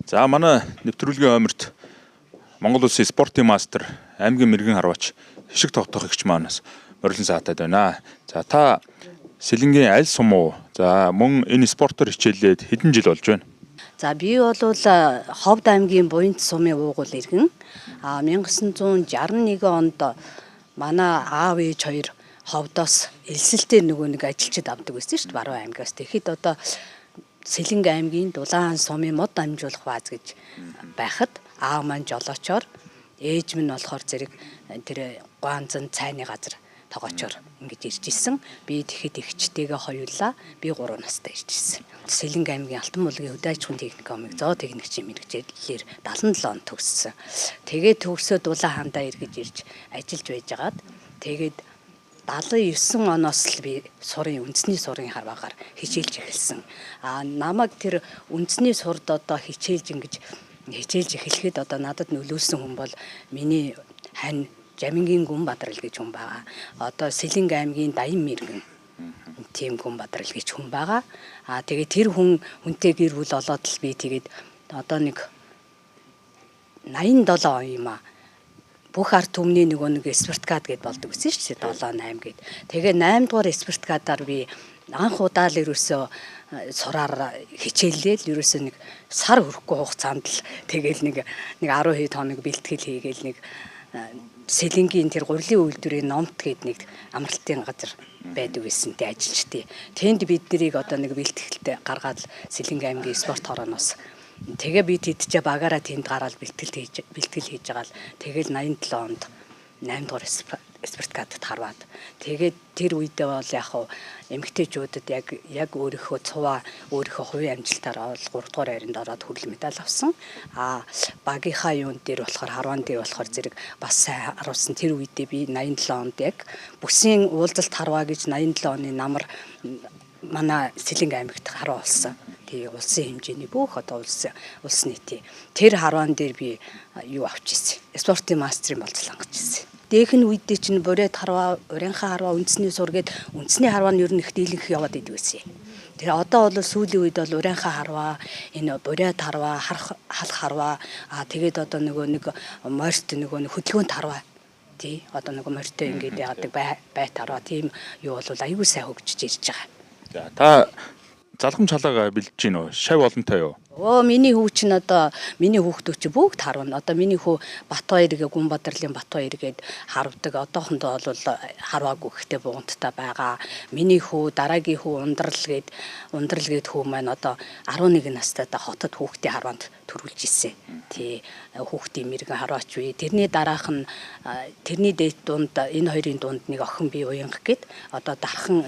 За манай нэвтрүүлгийн ойморт Монгол Улсын спортын мастер аймгийн мэрэгэн харваач Хишиг тогтоох эгч манаас урилан саатаад байна. За та Сэлэнгийн аль сум уу? За мөн энэ спортоор хичээлээд хэдэн жил болж байна? За би бол Ховд аймгийн Буянт сумын уугуул иргэн 1961 онд манай аав ээж хоёр Ховдоос элсэлтээр нэг ажилчид авдаг байсан шүү дээ Баруун аймгаас. Тэгэхэд одоо Сэлэнг аймгийн Дулаан сумын мод амжуулах бааз гэж байхад аав маань жолоочоор ээж минь болохоор зэрэг тэр Гуанзан цайны газар тогоочоор ингэж ирж исэн. Би тэгэхэд эгчтэйгээ хоёулаа би 3 настай ирж исэн. Сэлэнг аймгийн Алтан булгийн хөдөө аж ахуйн техникумыг зоо техникчийн мэргэжлэр 77 онд төгссөн. Тэгээд төгсөөд Дулаан хаандаа эргэж ирж ажиллаж байжгаад тэгээд 79 оноос л би үндэсний сурын харваагаар хичээлж эхэлсэн. Намайг тэр үндэсний сурд одоо хичээлж эхлэхэд одоо надад нөлөөлсөн хүн бол миний хань Жамингийн Гүн Бадрал гэж хүн байгаа. Одоо Сэлэнг аймгийн Даян мэргэн тийм Гүн Бадрал гэж хүн байгаа. Тэгээд тэр хүнтэй гэр бүл олоод л би тэгээд одоо нэг 87 он юм аа. Бүх ард түмний нэг спирткад гэд болдог гэсэн шүү дээ 7 8 гэд. Тэгээ 8 дугаар спирткадаар би анх удаа л ерөөсөө сураар хичээллээ л ерөөсөө нэг сар хүрэхгүй хугацаанд л тэгээл нэг 12 хоног бэлтгэл хийгээл нэг Сэлэнгийн тэр гурилын үйлдвэрийн номт гээд нэг амралтын газар байдаг байсан тэ ажилчдээ. Тэнд бид нарыг одоо нэг бэлтгэлтэй гаргаад Сэлэнг аймгийн спорт хорооноос тэгээ би тэдчээ багаараа тэнд гараад бэлтгэл хийж байгаа л тэгэл 87 онд 8 дугаар спирткадад харваад тэгээд тэр үедээ бол яг эмэгтэйчүүдэд яг өөрийнхөө цуваа өөрийнхөө хувийн амжилтаар 3 дугаар байранд ороод хүрэл медаль авсан. Багийнхаа юунд дээр болохоор харваан дээр болохоор зэрэг бас сайн харуулсан. Тэр үедээ би 87 онд яг бүсийн уулзалт харваа гэж 87 оны намар манай Сэлэнг аймагт харваа болсон. Тэгээ улсын хэмжээний бүх одоо улс нийтийн тэр харваан дээр би юу авч ирсэн. Спортын мастрын болцол хангаж ирсэн. Дээхэн үедээ чинь бурайд харваа, урянхаа харваа, үндэсний сур гээд үндэсний харваа нь ер нь их дийлэнх яваад идэв байсан. Тэр одоо бол сүүлийн үед бол урайхаа харваа, энэ бурайд харваа, халах харваа, тэгээд одоо нөгөө нэг морьт нөгөө хөдөлгөөнт харваа. Тий. Одоо нөгөө морьтой ингээд яадаг байт харваа. Тийм юу бол аюул сайн хөгжиж ирж байгаа. За та залгам чалаага бэлдэж гин үү? Шав олонтой юу? Миний хүү чинь одоо миний хүүхдүүд чи бүгд харвна. Одоо миний хүү Батбаяр гээ Гүнбадрлын Батбаяр гээд харвдаг. Одоохондоо бол харваагүй ихтэй буганттай байгаа. Миний хүү дараагийн хүү ундрал гээд хүү маань одоо 11 настайдаа хотод хүүхдээ харванд төрүүлж ирсэн. Тий хүүхдийн мэрэгэн харваач бий. Тэрний дараах нь тэрний дээд дунд энэ хоёрын дунд нэг охин бий Уянга гээд одоо Дархан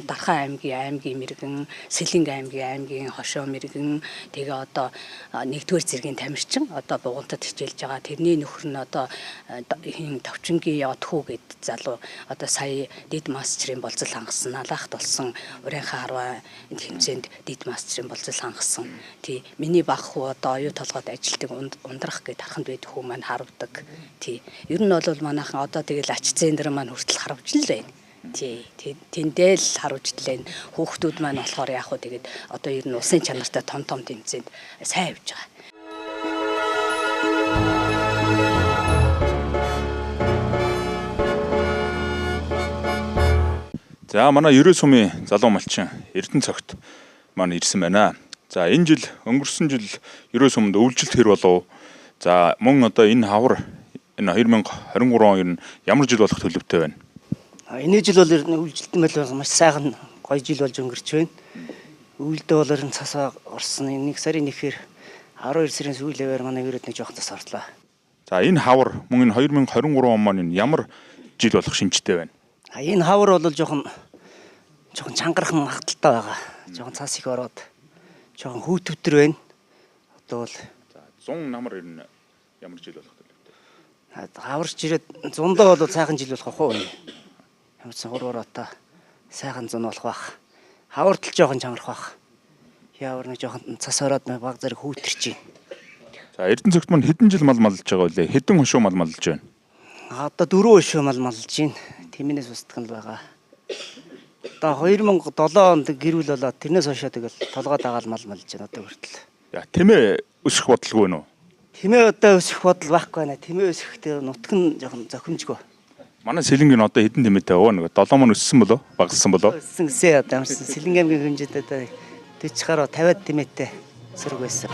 аймгийн мэрэгэн, Сэлэнг аймгийн хошоо мэрэгэн тэгээ одоо нэгдүгээр зэргийн тамирчин одоо бугантад хичээлж байгаа. Тэрний нөхөр нь одоо хин товчингийн явдхүү гэд залуу одоо сая дид мастерын болцол хангасан, алаахт болсон урайхаа харваа хэмжээнд дид мастерын болцол хангасан. Тий миний баг хүү одоо оюу толгойд ажилтдаг ундрах гэд хараханд байдаг хүү маань харвдаг. Тий ер нь бол манайхан одоо тэгэл ач зэндэр маань хүртэл харвж л байна. Тий тэндээ л харуулж тлээ. Хүүхдүүд маань болохоор яг хөө тэгээд одоо ер нь усын чанартай том тэмцээнд сайн явж байгаа. За манай 90 сумын залуу малчин Эрдэнэ цогт маань ирсэн байна. За энэ жил өнгөрсөн жил 90 сумд өвлжилт хэр болов? За мөн одоо энэ хавар энэ 2023 он ер нь ямар жил болох төлөвтэй байна? Энэ жил бол өвлжилтэн байл маш сайхан гоё жил болж өнгөрч байна. Өвлдөө бол ер нь цасаа орсон. 1 сарын 1-ээр 12 сарын сүүлээр манай өрөөд нэг жоохон цас орлоо. За энэ хавар мөн энэ 2023 он маань энэ ямар жил болох шинжтэй байна? Энэ хавар бол жоохон чангархан хагталтай байгаа. Жоохон цас их ороод жоохон хүүтвтер байна. Одоо бол 100 намар ер нь ямар жил болох төлөвтэй? Хаварч ирээд 100-доо бол сайхан жил болох уу? Ямар ч хуруураата сайхан зун болох байх. Хавартал жоохон чангарах байх. Яавар нэг жоохон цас ороод баг зэрэг хүүтэрч байна. За Эрдэнэ цогт маань хэдэн жил мал малж байгаа вэ? Хэдэн хошуу мал малж байна? Одоо 4 хошуу мал малж байна. Тэмээс устгах нь байгаа. Одоо 2007 онд гэрүүл болоод тэрнээс хойшоо тэгэл толгой дагаал мал малж байна одоо хүртэл. За тэмээ өсөх бодлого байна уу? Тэмээ одоо өсөх бодол байхгүй байна. Тэмээ өсөхдөө нутг нь жоохон зохимжгүй. Манай Сэлэнгийн одоо хэдэн тэмээтэй байгаа нэг 7 мөн өссөн болоо? Багассан болоо? Өссөн гэсэн одоо ямарсан Сэлэнгийн аймгийн хэмжээтэй одоо 40 гаруй 50 тэмээтэй сөрөг байсан.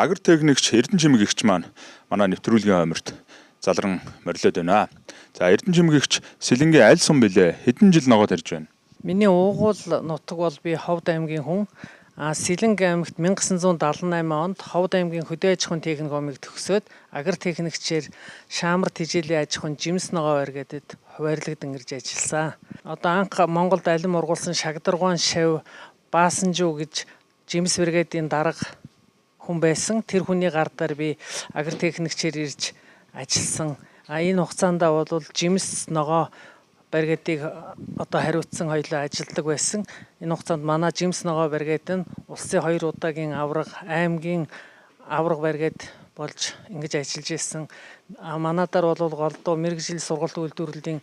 агар техникч Эрдэнэ Чимэг эгч маань манай нэвтрүүлгийн ойморт залран морилоод байна. За Эрдэнэ Чимэг эгч Сэлэнгийн аль сум бэлээ? Хэдэн жил ногоо тарьж байна? Миний уугуул нутаг бол би Ховд аймгийн хүн. Сэлэнг аймагт 1978 онд Ховд аймгийн хөдөө аж ахуйн техникумыг төгсөөд агар техникчээр Шаамар Тижээлийн аж ахуйн жимс ногоо барьгээдэд хуваарлагдсан ирж ажилласан. Одоо анх Монголд алим ургуулсан Шагдаргуун шав Баасанжуу гэж жимс бригадын дарга хүн байсан. Тэр хүний гар дээр би агар техникчээр ирж ажилласан. Энэ хугацаанд бол жимс ногоо бригадыг одоо хариуцсан хоёлоо ажилладаг байсан. Энэ хугацаанд манай жимс ногоо бригад нь улсын 2 удаагийн авраг, аймгийн авраг бригад болж ингэж ажиллаж ирсэн. Манайдаар бол голдуу мэргэжил сургалт үйлдвэрлэлийн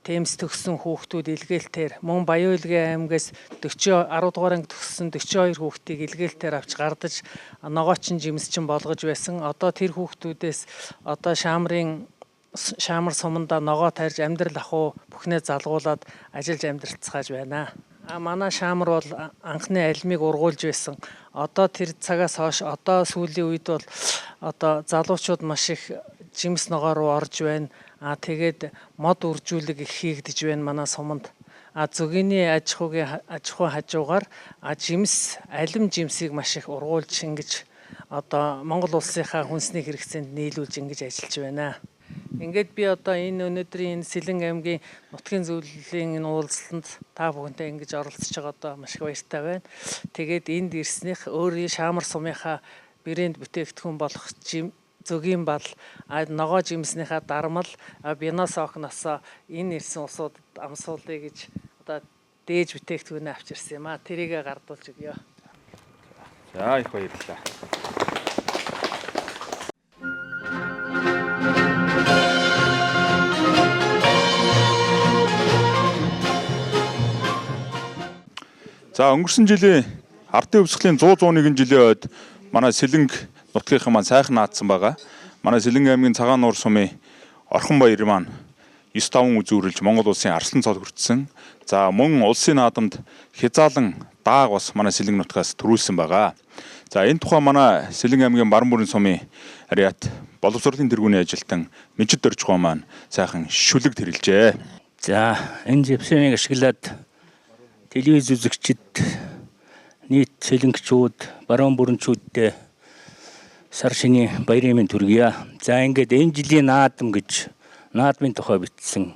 Тэмс төгссөн хүүхдүүд илгээлтээр мөн Баян-Улгийн аймгаас 10 дугаар анги төгссөн 42 хүүхдийг илгээлтээр авч гардаж ногоочин жимсчин болгож байсан. Одоо тэр хүүхдүүдээс одоо Шаамар суманда ногоо тарьж амьдрал ахуй бүхнээ залгуулад ажиллаж амьдралцгааж байна. Манай Шаамар бол анхны алимыг ургуулж байсан. Одоо тэр цагаас хойш одоо сүүлийн үед бол одоо залуучууд маш их жимс ногоо руу орж байна. Тэгээд мод үржүүлэг их хийгдэж байна манай суманд. Зөгийн аж ахуйн хажуугаар жимс, алим жимсийг маш их ургуулж ингэж одоо Монгол улсынхаа хүнсний хэрэгцээнд нийлүүлж ингэж ажиллаж байна. Ингээд би одоо энэ өнөөдрийн Сэлэнг аймгийн нутгийн зөвлөлийн энэ уулзалтанд та бүхэнтэй ингэж оролцож байгаа одоо маш их баяртай байна. Тэгээд энд ирснийх өөрийн Шаамар сумынхаа брэнд бүтээгдэхүүн болох зөгийн бал ногоо жимснийхаа дармал бинос окноосоо энэ ирсэн улсууд амсуулъя гэж одоо дээж бүтээгдэхүүнээ авчирсан юм а. Тэрийгэ гардуулж өгье. За их баярлалаа. За өнгөрсөн жилийн ардын өвсглийн 101 жилийн ойд манай Сэлэнг нутгийнхаа маань сайхан наадсан байгаа. Манай Сэлэнг аймгийн Цагаан нуур сумын Орхон баяр маань 9-5 үзүүрлж Монгол улсын арслан цол хүртсэн. За мөн улсын наадамд хязаалан дааг бас манай Сэлэнг нутгаас төрүүлсэн байгаа. За энэ тухай манай Сэлэнг аймгийн Баруун бүрийн сумын ариат боловсролын тэргүүний ажилтан Мэжид Доржгоо маань сайхан шүлэг тэрэлжээ. За энэ живсэнийг ашиглаад телевиз үзэгчид, нийт сэлэнгчүүд, баруун бүрэнчүүдтэй сар шиний баярын мэнд хүргье. За ингээд энэ жилийн наадам гэж наадмын тухай бичсэн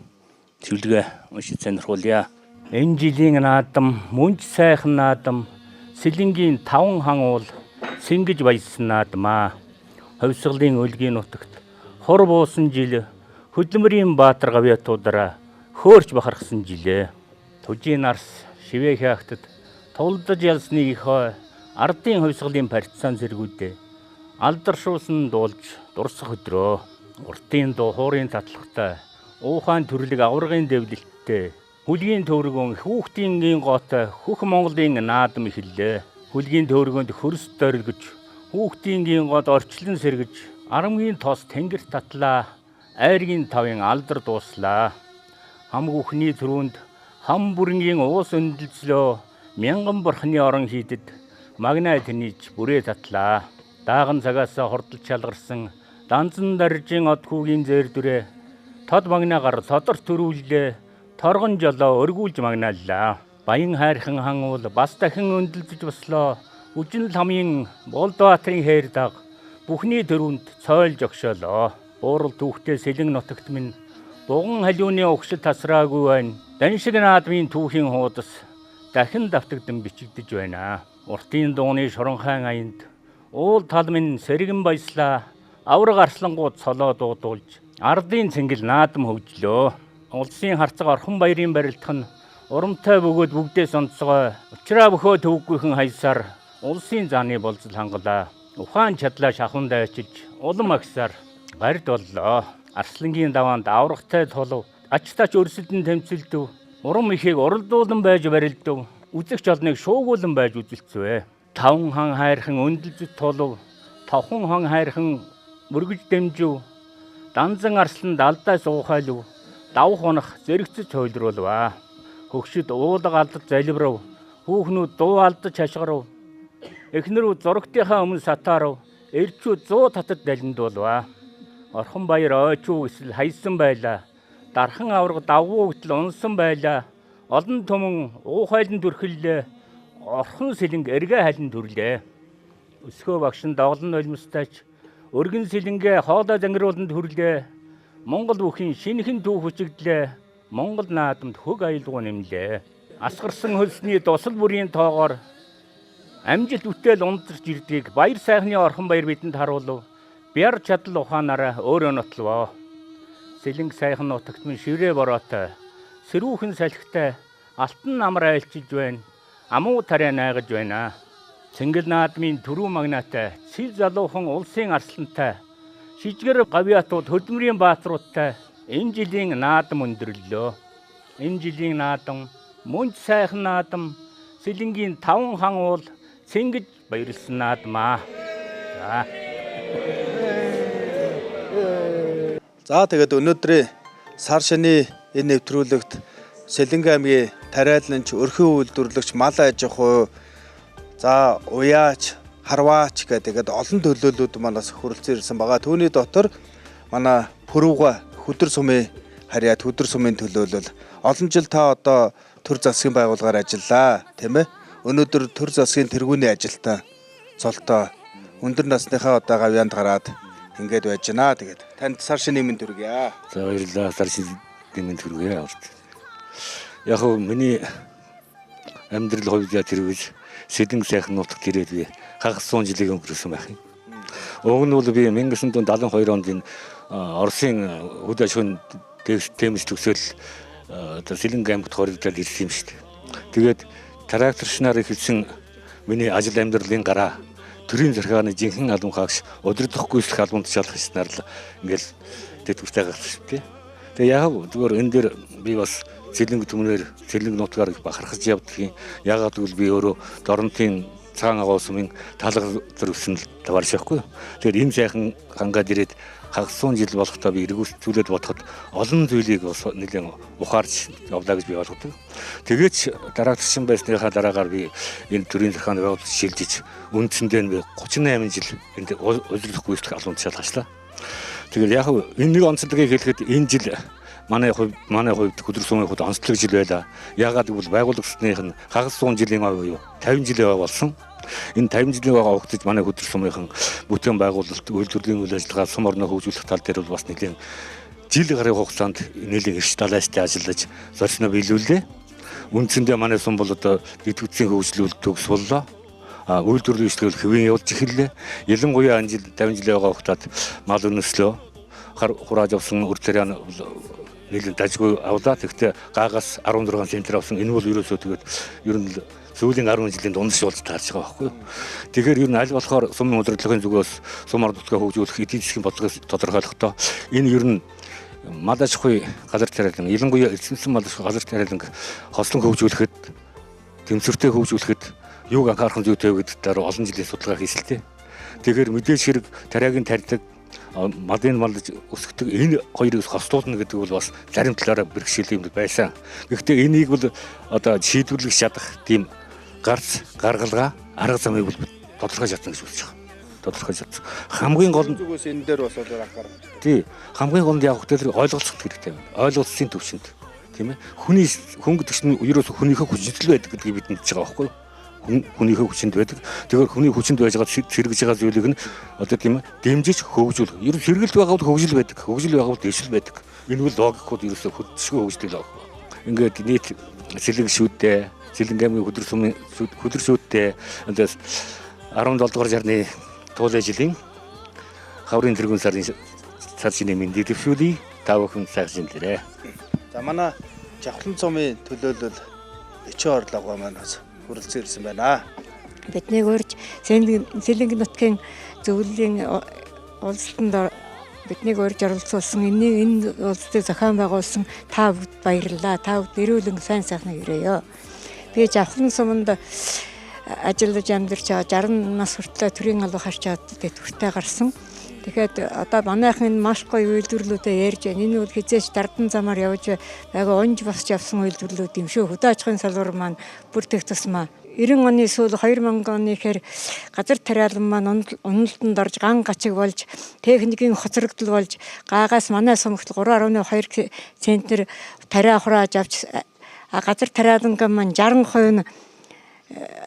шүлгээ уншиж сонирхуулъя. Энэ жилийн наадам мөнч сайхан наадам, Сэлэнгийн 5 хан уул сэнгэж баясан наадмаа. Хувьсгалын өлгийн нутагт хор буусан жил, хөдөлмөрийн баатар гавьяатуудараа хөөрч бахархсан жилээ. Төжийн арс шивээ хяагтад тулдаж ялсны ихөө ардын хувьсгалын партизан зэргүүдээ алдаршуулсан дуулж дурсах өдрөө. Уртын дуу хуурын татлагтай, уухайн төрлөг аврагын дэвлэлттэй, хүлгийн төвөргөн хүүхдийн гоотой хөх Монголын наадам эхэллээ. Хүлгийн төвөргөнд хөрс дорилгож, хүүхдийн гоод орчлон сэргэж, арамгийн тос тэнгэр татлаа, айргийн тавын алдар дууслаа. Хам бүхний түрүүнд хам бүрэнгийн уус өндөлцлөө, мянган бурхны орон хийдэд магнай тэнийж бүрээ татлаа. Дааган цагаас хордолж шалгарсан данзан даржин од хүүгийн зээр дүрээ тод магнагаар содор төрүүллээ, торгон жолоо өргүүлж магнааллаа. Баян хайрхан хан уул бас дахин өндөлдөж бослоо, үжинл хамын Болдбаатарын хээр даг бүхний төрөнд цойлж огшоолоо. Буурал түүхтэй Сэлэнг нутагт минь буган халиуны угшил тасраагүй байна. Даншиг наадмын түүхийн хуудас дахин давтагдан бичигдэж байна. Уртын дууны шоронхайн аянд уул тал минь сэргэн баяслаа, авраг арслангууд цолоо дуудуулж ардын цэнгэл наадам хөгжлөө. Улсын харцаг Орхон баярын барилдах нь урамтай бөгөөд бүгдээ сонцгоо, учраа бөхөө төвгүйхэн хайсаар улсын зааны болзол хангалаа. Ухаан чадлаа шахуун дайчилж улам агсаар гард боллоо. Арслангийн даваанд аврагтай толов ачтаач өрсөлдөн тэмцэлдэв, урам ихийг уралдуулан байж барилдав, үзэгч олныг шуугуулан байж үзэлцвэ. 5 хан хайрхан өндөлдөж толов, 5 хан хайрхан мөргөж дэмжив, данзан арсланд алдаа суухайлв, давх унах зэрэгцэж хойлруулва. Хөгшөд уулга алдаж залбирав, хүүхнүүд дуу алдаж хашгирав, эхнэрүүд зургтынхаа өмнө сатаарав, Эрчүүд 100 татад далиндуулва. Орхон баяр ойчуу эсвэл хайсан байлаа. Дархан авраг давгүй гутал унсан байлаа. Олон түмэн уухайлан төрхөллөө. Орхон сэлэнг эргээ хайлан төрлөө. Өсгөө багшин доглон нулимстаач өргөн сэлэнгээ хоолой зангирууланд хүрлээ. Монгол бүхийн шинэхэн түүх хүчигдлээ. Монгол наадамд хөг аялгуу нэмлээ. Асгарсан хөлсний дусал бүрийн тоогоор амжилт үтэл унтарч ирдэг баяр сайхны орхон баяр бидэнд харуулв. Бяр чадал ухаанаараа өөрөө нотлоо. Сэлэнг сайхан нутагт минь ширээ бороотой. Сэрүүхэн салхитай алтан намар айлчилж байна. Амуу тарай найгаж байна. Цэнгэл наадмын түрүү магнаатай, сэл залуухан улсын арслантай, шижгэр гавьяатууд хөдөлмөрийн бааtruудтай энэ жилийн наадам өндөрлөө. Энэ жилийн наадам мөнч сайхан наадам, сэлэнгийн 5 хан уул цэнгэж баярлсан наадмаа. За тэгээд өнөөдрийн сар шаны энэ нэвтрүүлэгт Сэлэнг аймгийн тариаланч, өрхөө үйлдвэрлэгч, мал аж ахуй, за уяач, харваач гэдэг олон төлөөллүүд манаас хүрэлцэн ирсэн байгаа. Түүний дотор манай Пүрүүга хөдөр сумын харьяат хөдөр сумын төлөөлөл олон жил та одоо төр засгийн байгууллагаар ажиллаа, тийм ээ. Өнөөдөр төр засгийн тэргүүний ажилтаа цолтоо өндөр насныхаа одоо гавьяанд гараад ингээд байж байна. Тэгээд танд сар шинэ нэмэн төргийа. За баярлалаа, сар шинэ нэмэн төргийа. Яг хөө миний амьдрал хувьд тэрвэж Сэлэнг сайхан нутагт ирээд би хагас 100 жилийн өнгөрсөн байх юм. Уг нь бол би 1972 онд энэ Оросын хөдөө аж ахуйн дэмж төгсөөл одоо Сэлэнг аймагт хоригдоод ирсэн юм шүү дээ. Тэгээд тракторчнаар эхэлсэн миний ажил амьдралын гараа төрийн захиргааны жинхэнэ албан хаагч удирдах гүйцэтгэх албанд шалгаснаар л ингээл тэтгэвртэй гарсан шүү дээ. Тэгээ яг зүгээр энэ дээр би бас Сэлэнг түмнэр Сэлэнг нутгаар бахархаж явдгийн ягаад гэвэл би өөрөө Доронтын цагаан агуу сумын талга зэрэгсэн таварш байхгүй. Тэгэхээр энэ сайхан хангаад ирээд хагас 100 жил болохдоо би эргүүлүүлээд бодоход олон зүйлийг бас нэлээд ухаарч явлаа гэж би ойлгодог. Тэгээч дараагчсан байсныхаа дараагаар би энэ төрийн захиргааны байгууллагад шилжиж үндсэндээ би 38 жил энд удирдах гүйцэтгэх албанд шалгачлаа. Тэгэхээр яг энэ нэг онцлогийг хэлэхэд энэ жил манай хувьд хөдөр сумын хувьд онцлог жил байлаа. Яагаад гэвэл байгууллагчдынх нь хагас 100 жилийн буюу 50 жилийн болсон. Энэ 50 жилийн байгаа хугацаанд манай хөдөр сумынхан бүтээн байгуулалт, үйлдвэрлэлийн үйл ажиллагаа, сум орноо хөгжүүлэх тал дээр бол бас нэлийн жил гаруй хугацаанд нэлийн эрч талаастай ажиллаж зорьсноо биелүүллээ. Үндсэндээ манай сум бол одоо дэдгүцийн хөгжлөлт төгс боллоо. Үйлдвэрлэлийн үйлчлэл хэвэн явуулж эхэллээ. Ялангуяа энэ жил 50 жилийн байгаа хугацаанд мал өнөслөө, хурааж авсан үрдэрийн нэлээд дажгүй авлаа. Тэгтээ гаагаас 16 центр авсан. Энэ бол ерөөсөө тэгээд ер нь сүүлийн 10 жилийн дундаж болж таарч байгаа байхгүй юу. Тэгэхээр ер нь аль болохоор сумын удирдлагын зүгээс сум орон нутгаа хөгжүүлэх эдийн засгийн бодлогыг тодорхойлохдоо энэ ер нь мал аж ахуй газар тариалан, ялангуяа эзэмсэн мал аж ахуй газар тариалан хослон хөгжүүлэхэд, тэмцвэртэй хөгжүүлэхэд юуг анхаарах зүйтэй гэдэг дээр олон жилийн судалгаа хийсэн л дээ. Тэгэхээр мэдээж хэрэг тариагийн тарьдаг малын малж өсгдөг энэ хоёрыг хослуулна гэдэг бол бас зарим талаараа бэрхшээл юм байсан. Гэхдээ энийг бол одоо шийдвэрлэх чадах тийм гарц гаргалгаа арга замыг бол тодорхойлж чадсан гэж үзэж байгаа. Тодорхойлж чадсан. Хамгийн гол нь зүгээс энэ дээр бас анхаарах. Тий. Хамгийн гол нь яг хөтөлбөр ойлголцох хэрэгтэй байна. Ойлголцсон төвшөнд. Тийм ээ. Хүн гэдэг чинь ерөөсөө хүнийхээ хүчтэй байдаг гэдгийг бидэнд хэлж байгаа байхгүй юу? Хүнийхээ хүчинд байдаг. Тэгэхээр хүний хүчинд байж байгаа сэргэж байгаа зүйлийг нь одоо тийм ээ дэмжиж хөгжүүл. Ер нь сэргэлт байгаа бол хөгжил байдаг. Хөгжил байгаа бол дэвшил байдаг. Энэ бол логикууд ерөөсөө хөдөлшгүй хөгжил байгаа. Ингээд нийт Сэлэнг шүүдтэй, Сэлэнг аймгийн хөдөр сумын хөдөр шүүдтэй эндээс 17 дугаар жарны туулай жилийн хаврын тэргүүн сарын сар шинэ мэндийг дэвшүүлье. Та бүхэн сайхан дээрээ. За манай Жавхлан цомын төлөөлөл Өчөө орлогоо манаас хүрэлцэн ирсэн байна. Бидний урьж Сэлэнг нутгийн зөвлөлийн улсанд бидний урьж оролцуулсан энэ улсыг зохион байгуулсан та бүд баярлалаа. Та бүд эрүүлэн сайн сайхан ирээё. Би Жавхлан суманд ажиллаж амьдарч 60 нас хүртэл төрийн алба харж тэтгэвртэй гарсан. Тэгэхээр одоо манайхан маш гоё үйлдвэрлэлүүдээ ярьж байна. Энэ бол хизээч дардан замаар явж байгаа унж босч явсан үйлдвэрлэлүүд юм шүү. Хөдөө аж ахуйн салбар маань бүртгэх тусмаа 90 оны сүүл 2000 оны ихэр газар тариалан маань уналтанд орж ган гачиг болж техникийн хоцрогдол болж гаагаас манай сумагт 3.2 центнер тариа хурааж авч газар тариаланг маань 60% нь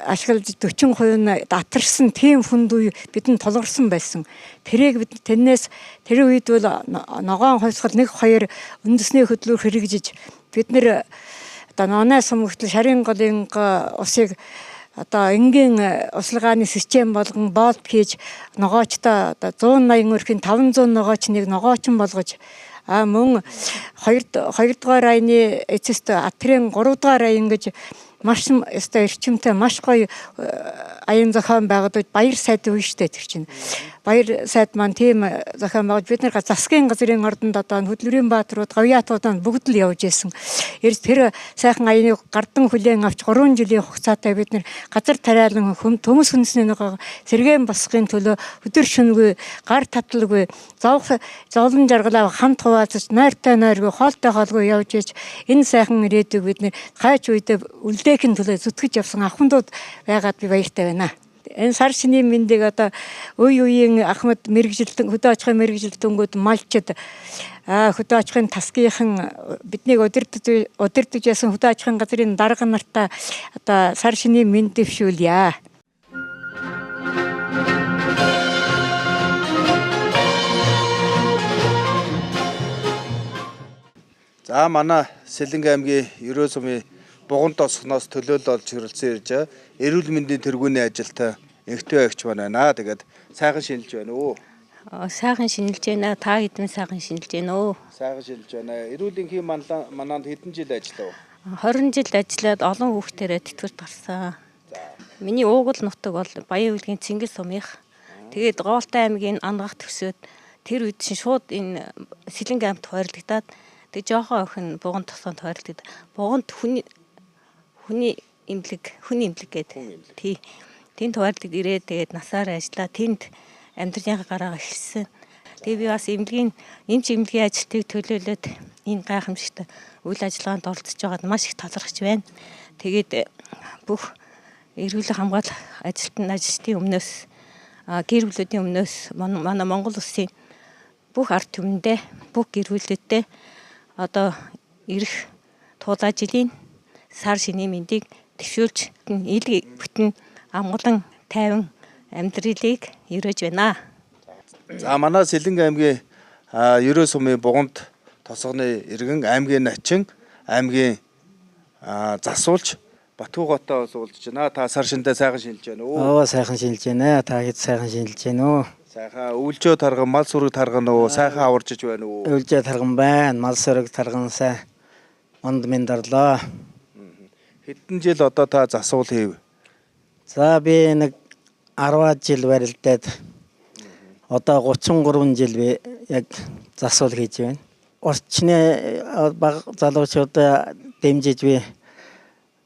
ашиглаж 40% нь татарсан тийм хүнд үе бидэнд тулгарсан байсан. Тэрийг бид тэрнээс тэр үед бол ногоон хойсгол 1-2 үндэсний хөдлөөр хэрэгжиж бид нэр одоо ноноо сумагт шарын голын усыг одоо энгийн услагааны систем болгон болт хийж ногоочтой одоо 180 өрхийн 500 ногооч нэг ногоочин болгож мөн 2 дугаар аяны эцэст атрын 3 дугаар аян гэж маш өстой эрчимтэй маш гоё аян зохион байгуулж баяр сайд үе штэ тэр чинь. Баяр сайд маань тийм зохион байгуулж бид нар засгийн газрын ордонд одоо хөдөлмөрийн бааtruуд говьяатуудад бүгд л явж исэн. Тэр сайхан аяныг гардан хүлээн авч 3 жилийн хугацаатай бид нар газар тариалан төмөс хүнсний нэг сэргээн босхын төлөө өдөр шөнөгүй гар татлалгүй зовлон жаргалаа хамт хуваалцаж найртай найргүй хоолтой хоолгүй явж иж энэ сайхан ирээдүйг бид нар хайч үедээ үлдээхин төлөө зүтгэж явсан ахмадууд байгаад би баяртай байна. Энэ сар шинийн мэндийг одоо үе үеийн ахмад мэрэгжилтэн хөдөө аж ахуйн мэрэгжилтэнгүүд малчид хөдөө аж ахуйн тасгийнхан биднийг удирдах ясан хөдөө аж ахуйн газрын дарга нартаа одоо сар шинийн мэнд дэвшүүлье. За манай Сэлэнг аймгийн Ерөө сумын Буган тосгоноос төлөөлөл олж хөрөлцөн ирж байгаа. Эрүүл мэндийн тэргүүний ажилтай эмэгтэй агч байна. Тэгээд сайхан шинэлж байна уу? Сайхан шинэлж байна. Та хэдэн сайхан шинэлж байна уу? Сайхан шинэлж байна. Эрүүл энхийн мананд хэдэн жил ажиллав? 20 жил ажиллаад олон хүүхдээрээ тэтгэврт гарсан. Миний уугуул нутаг бол Баян Өвлгийн Цингис сумынх. Тэгээд Гоолтай аймгийн Ангах төсөөд тэр үед чинь шууд энэ Сэлэнг аймд хойрлогдоод тэг жоохон охин Буган тосгонд хойрлогдоод Буганд хүний имлэг гэдэг. Тий. Тэнд хойрлогд ирээд тэгээд насаараа ажиллаа. Тэнд амьдралынхаа гараагаа эхэлсэн. Тэгээ би бас эмнэлгийн ажилтныг төлөөлөөд энэ гайхамшигтай үйл ажиллагаанд оролцож байгаад маш их талархаж байна. Тэгээд бүх эрүүл хамгаалах ажилтны өмнөөс гэр бүлүүдийн өмнөөс манай Монгол улсын бүх ард түмэндээ бүх гэр бүлүүдэд одоо ирэх тулаа жилийн сар шинийн мэндийг төвшүүлж ил бүтэн амгалан тайван амьдралыг өрөөж байна. За манай Сэлэнг аймгийн Ерөө сумын Буганд тосгоны иргэн аймгийн начин аймгийн засуулж Батгуугатай уулзж байна. Та сар шиндээ сайхан шинэлж байна уу? Сайхан шинэлж байна. Та хэд сайхан шинэлж байна уу? Сайхан өвлжөө тарган мал сүрэг тарган уу? Сайхан аваржж байна уу? Өвлжөө тарган байна. Мал сүрэг тарган сайн онд миндарлаа. Хэдэн жил одоо та засуул хийв? За би нэг 10 жил барилдаад одоо 33 жил би яг засуул хийж байна. Орчны баг залуучуудаа дэмжиж би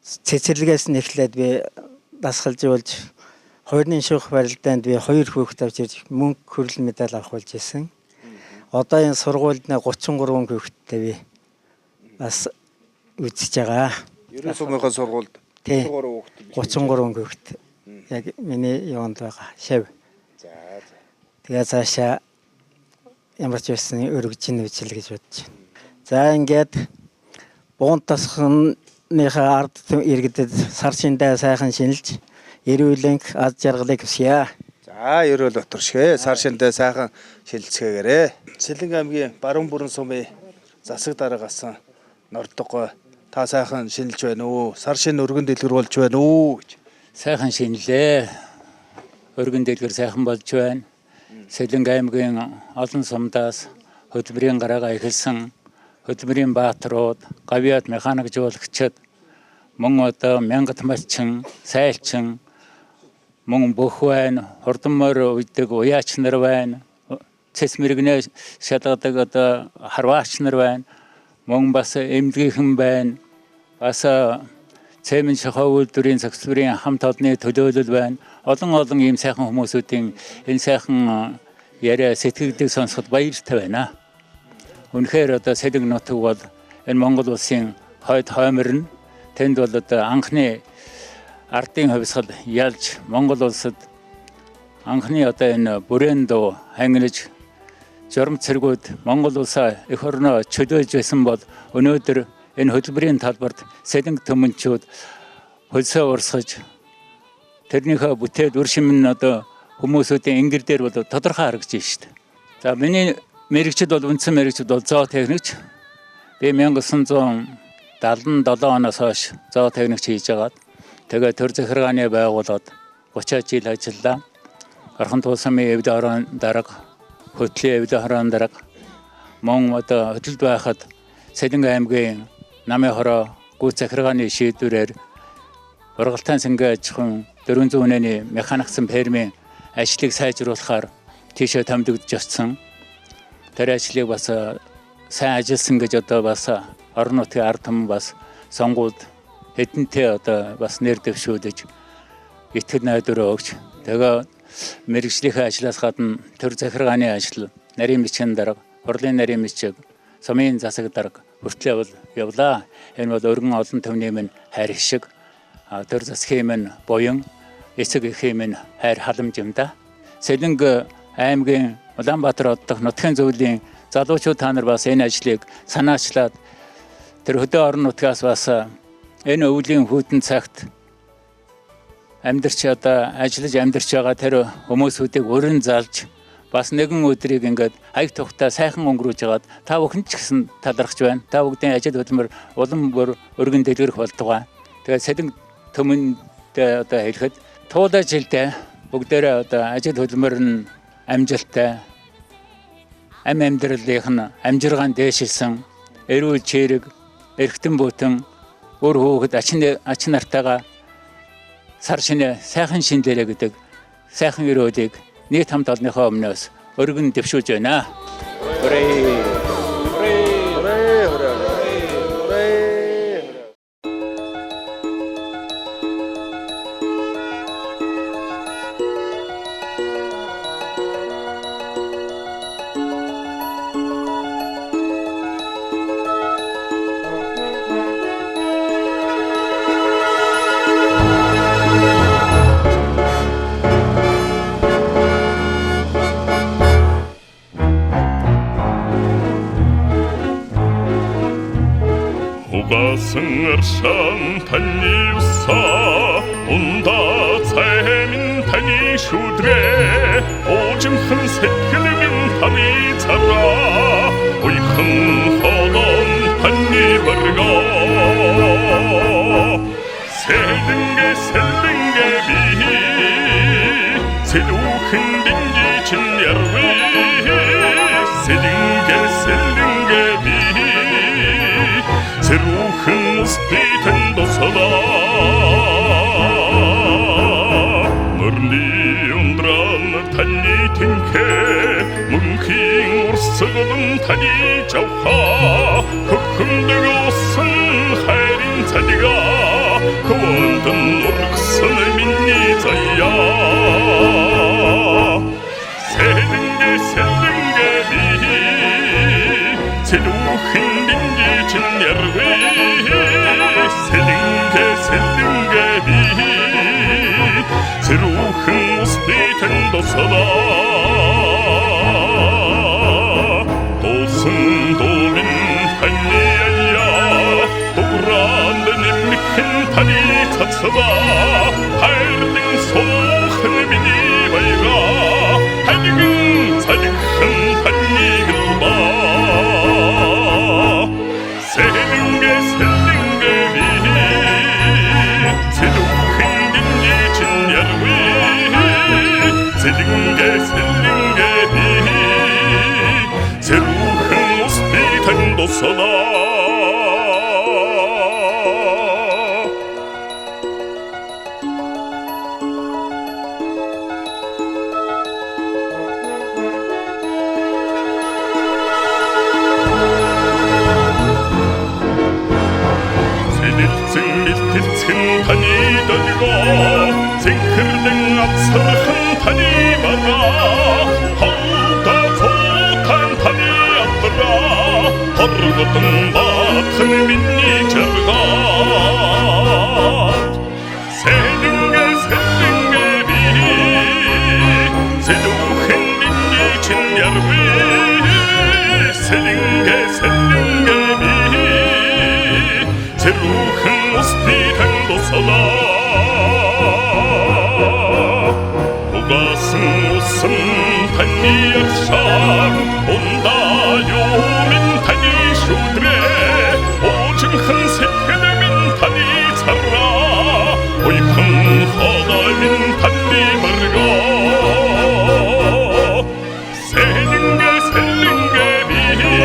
цэцэрлэгээс нэхлээд би дасгалж болж хоёрын шүүх барилдаанд би 2 хүүхэд авч ирж мөнгө хүрэл медаль авах болж ирсэн. Одоо энэ сургуульд 33 хүүхэдтэй би бас үзэж байгаа. Ерөө сумынхаа сургуульд 33 хүүхэд. Яг миний юунд байгаа. Шав. За. Тэгээ цаашаа ямар ч байсан өргөжин үжил гэж бодож байна. За ингээд Буган тосгоныхаа ард иргэдэд сар шиндээ сайхан шинэлж эрүүлэнх аз жаргалыг хүсье. За ерөөл оторшгэ сар шиндээ сайхан шилжцгээгээрээ. Сэлэнг аймгийн баруун бүрэн сумын засаг дараагасан Нордгой та сайхан шинэлж байна уу? Сар шинэ өргөн дэлгэр болж байна уу гэж. Сайхан шинэлээ. Өргөн дэлгэр сайхан болж байна. Сэлэнг аймгийн олон сумдаас хөдөлмөрийн гараагаа эхэлсэн хөдөлмөрийн бааtruуд, говьяат механик жуулагчид, мөн одоо мянгат малчин, сайлчин, мөн бүх байна, хурдан морь үйдэг уяач нар байна, цэс мэрэгнээ шалгадаг одоо харваач нар байна, мөн бас эмнэлгийнхэн байна, бас цемэн шахав үйлдвэрийн цагтварын хамт олонны төлөөлөл байна. Олон ийм сайхан хүмүүсүүдийн энэ сайхан яриа сэтгэлдээ сонсоход баяртай байна. Үнэхээр одоо Сэлэнг нутаг бол энэ Монгол улсын хойд хоймор нь тэнд бол одоо анхны ардын хувьсгал ялж Монгол улсад анхны одоо энэ бүрэн дуу хангилж журам цэргүүд Монгол улсаа эх орноо чөлөөж байсан бол өнөөдөр энэ хөтөлбөрийн талбарт сэлэнг төмөнчүүд хөлсөө урсгаж тэрнийхээ бүтээл үр шим нь одоо хүмүүсүүдийн ингэр дээр бол тодорхой харагдаж байна шүү дээ. За миний мэрэгчд бол үндсэн мэрэгчд бол зоотехникч. Би 1977 оноос хойш зоотехникч хийж байгаад тэгээ төр захиргааны байгууллагад 30 жил ажиллаа. Орхон тулсамын эвд орон дарга, хөтлийн эвд орон дарга мөн одоо хөтөлд байхад Сэлэнг аймгийн Намын хороо гүйц захиргааны шийдвэрээр ургалтын сангийн аж ахуйн 400 хүнээний механиксан фермийн ажлыг сайжруулахаар тийшээ томдогдож очсон. Тэр ажлыг бас сайн ажилласан гэж одоо бас орон нутгийн ард түмэн бас сонгуульд хэдэнтэй одоо бас нэр дэвшүүлж итгэл найдвараа өгч тэгээ мэрэгжлийнхээ ажлаас гадна төр захиргааны ажил, нарийн бичгийн дарга, хурлын нарийн бичиг, сумын засаг дарга хүртлээ бол явлаа. Энэ бол өргөн олон төвний минь хайр хишиг, төр засгийн минь буян, эцэг эхийн минь хайр халамж юм да. Сэлэнг аймгийн Улаанбаатар хот дахь нутгийн зөвлөлийн залуучууд та нар бас энэ ажлыг санаачлаад тэр хөдөө орон нутгаас бас энэ өвлийн хүйтэн цагт амьдарч одоо ажиллаж амьдарч байгаа тэр хүмүүсүүдийг өрн залж бас нэгэн өдрийг ингээд хаяг тухтаа сайхан өнгөрүүлж хагаад та бүхэн ч гэсэн талархж байна. Та бүгдийн ажил хөдөлмөр улам бүр өргөн дэлгэрэх болтугай. Тэгээд Сэлэнг төмөндөө одоо хэлэхэд туулаа жилдээ бүгдээрээ одоо ажил хөдөлмөр нь амжилттай амьдралынх нь амжиргаан дээшилсэн эрүүл чирэг эргэтэн бүтэн өөр хөөхд ач нартайгаа сар шинэ сайхан шиндэрэ гэдэг сайхан өрөөлийг нийт хамт олонныхоо өмнөөс өргөн дэвшүүлж байна. Угаасан аршаан таны усаа ундаа цаймин таны шүдрээ уужимхан сэтгэл минь таны цараа уйхан холон таны баргаа сэлэнгэ би сэлүүхэн динжи чин ярви сэлэнгэ би Сэрүүхэн уститэн досалаа Мөрний ундран таны тэнхэ Мөнхийн урсгалан таны жавхаа Хөхөндөг усан хайрын цадигаа Хөвөндөн ургсан миний заяа Сэлэнгэ би Сэлүүхэн динжи чин ярви Сэлэнгэ би Сэрүүхэн уститэн досалаа Дуусан дуумин таны аяа Дууран нэмхэн таны цацлаа Хайрлын суухан миний баяраа Хайгын цадигхэн таны гэлбаа Сэлэнгэ би Сэлүүхэн динжи чин ярви Сэлэнгэ би Сэрүүхэн уститэн досалаа таны дөлгөө зинхэрнэн авсархан таны бараа хавда цотан таны авдраа хорготон баатхан миний жаргаа Угасın usın tani akşam Ondayı min tani şudre Oçınхын sekhemin tani çarra Oyhın hala min tani marga Seninge selinge bihi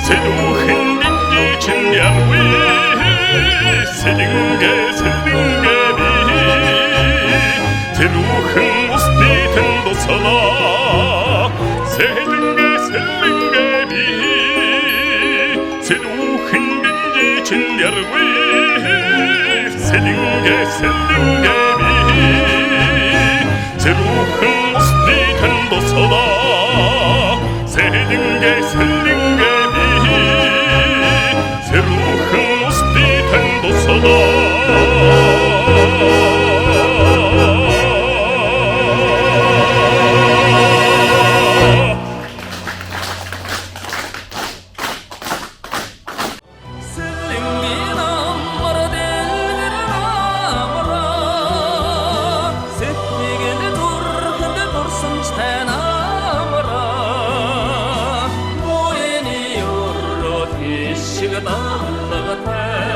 Seluhin dinci için yarvi Selinge selinge bihi Seluhin usniten dosala Selinge selinge bihi Seluhin dinci için yarvi Selinge selinge bihi Seluhin usniten dosala Selinge selinge bihi Seluhin usniten dosala Şıgıdan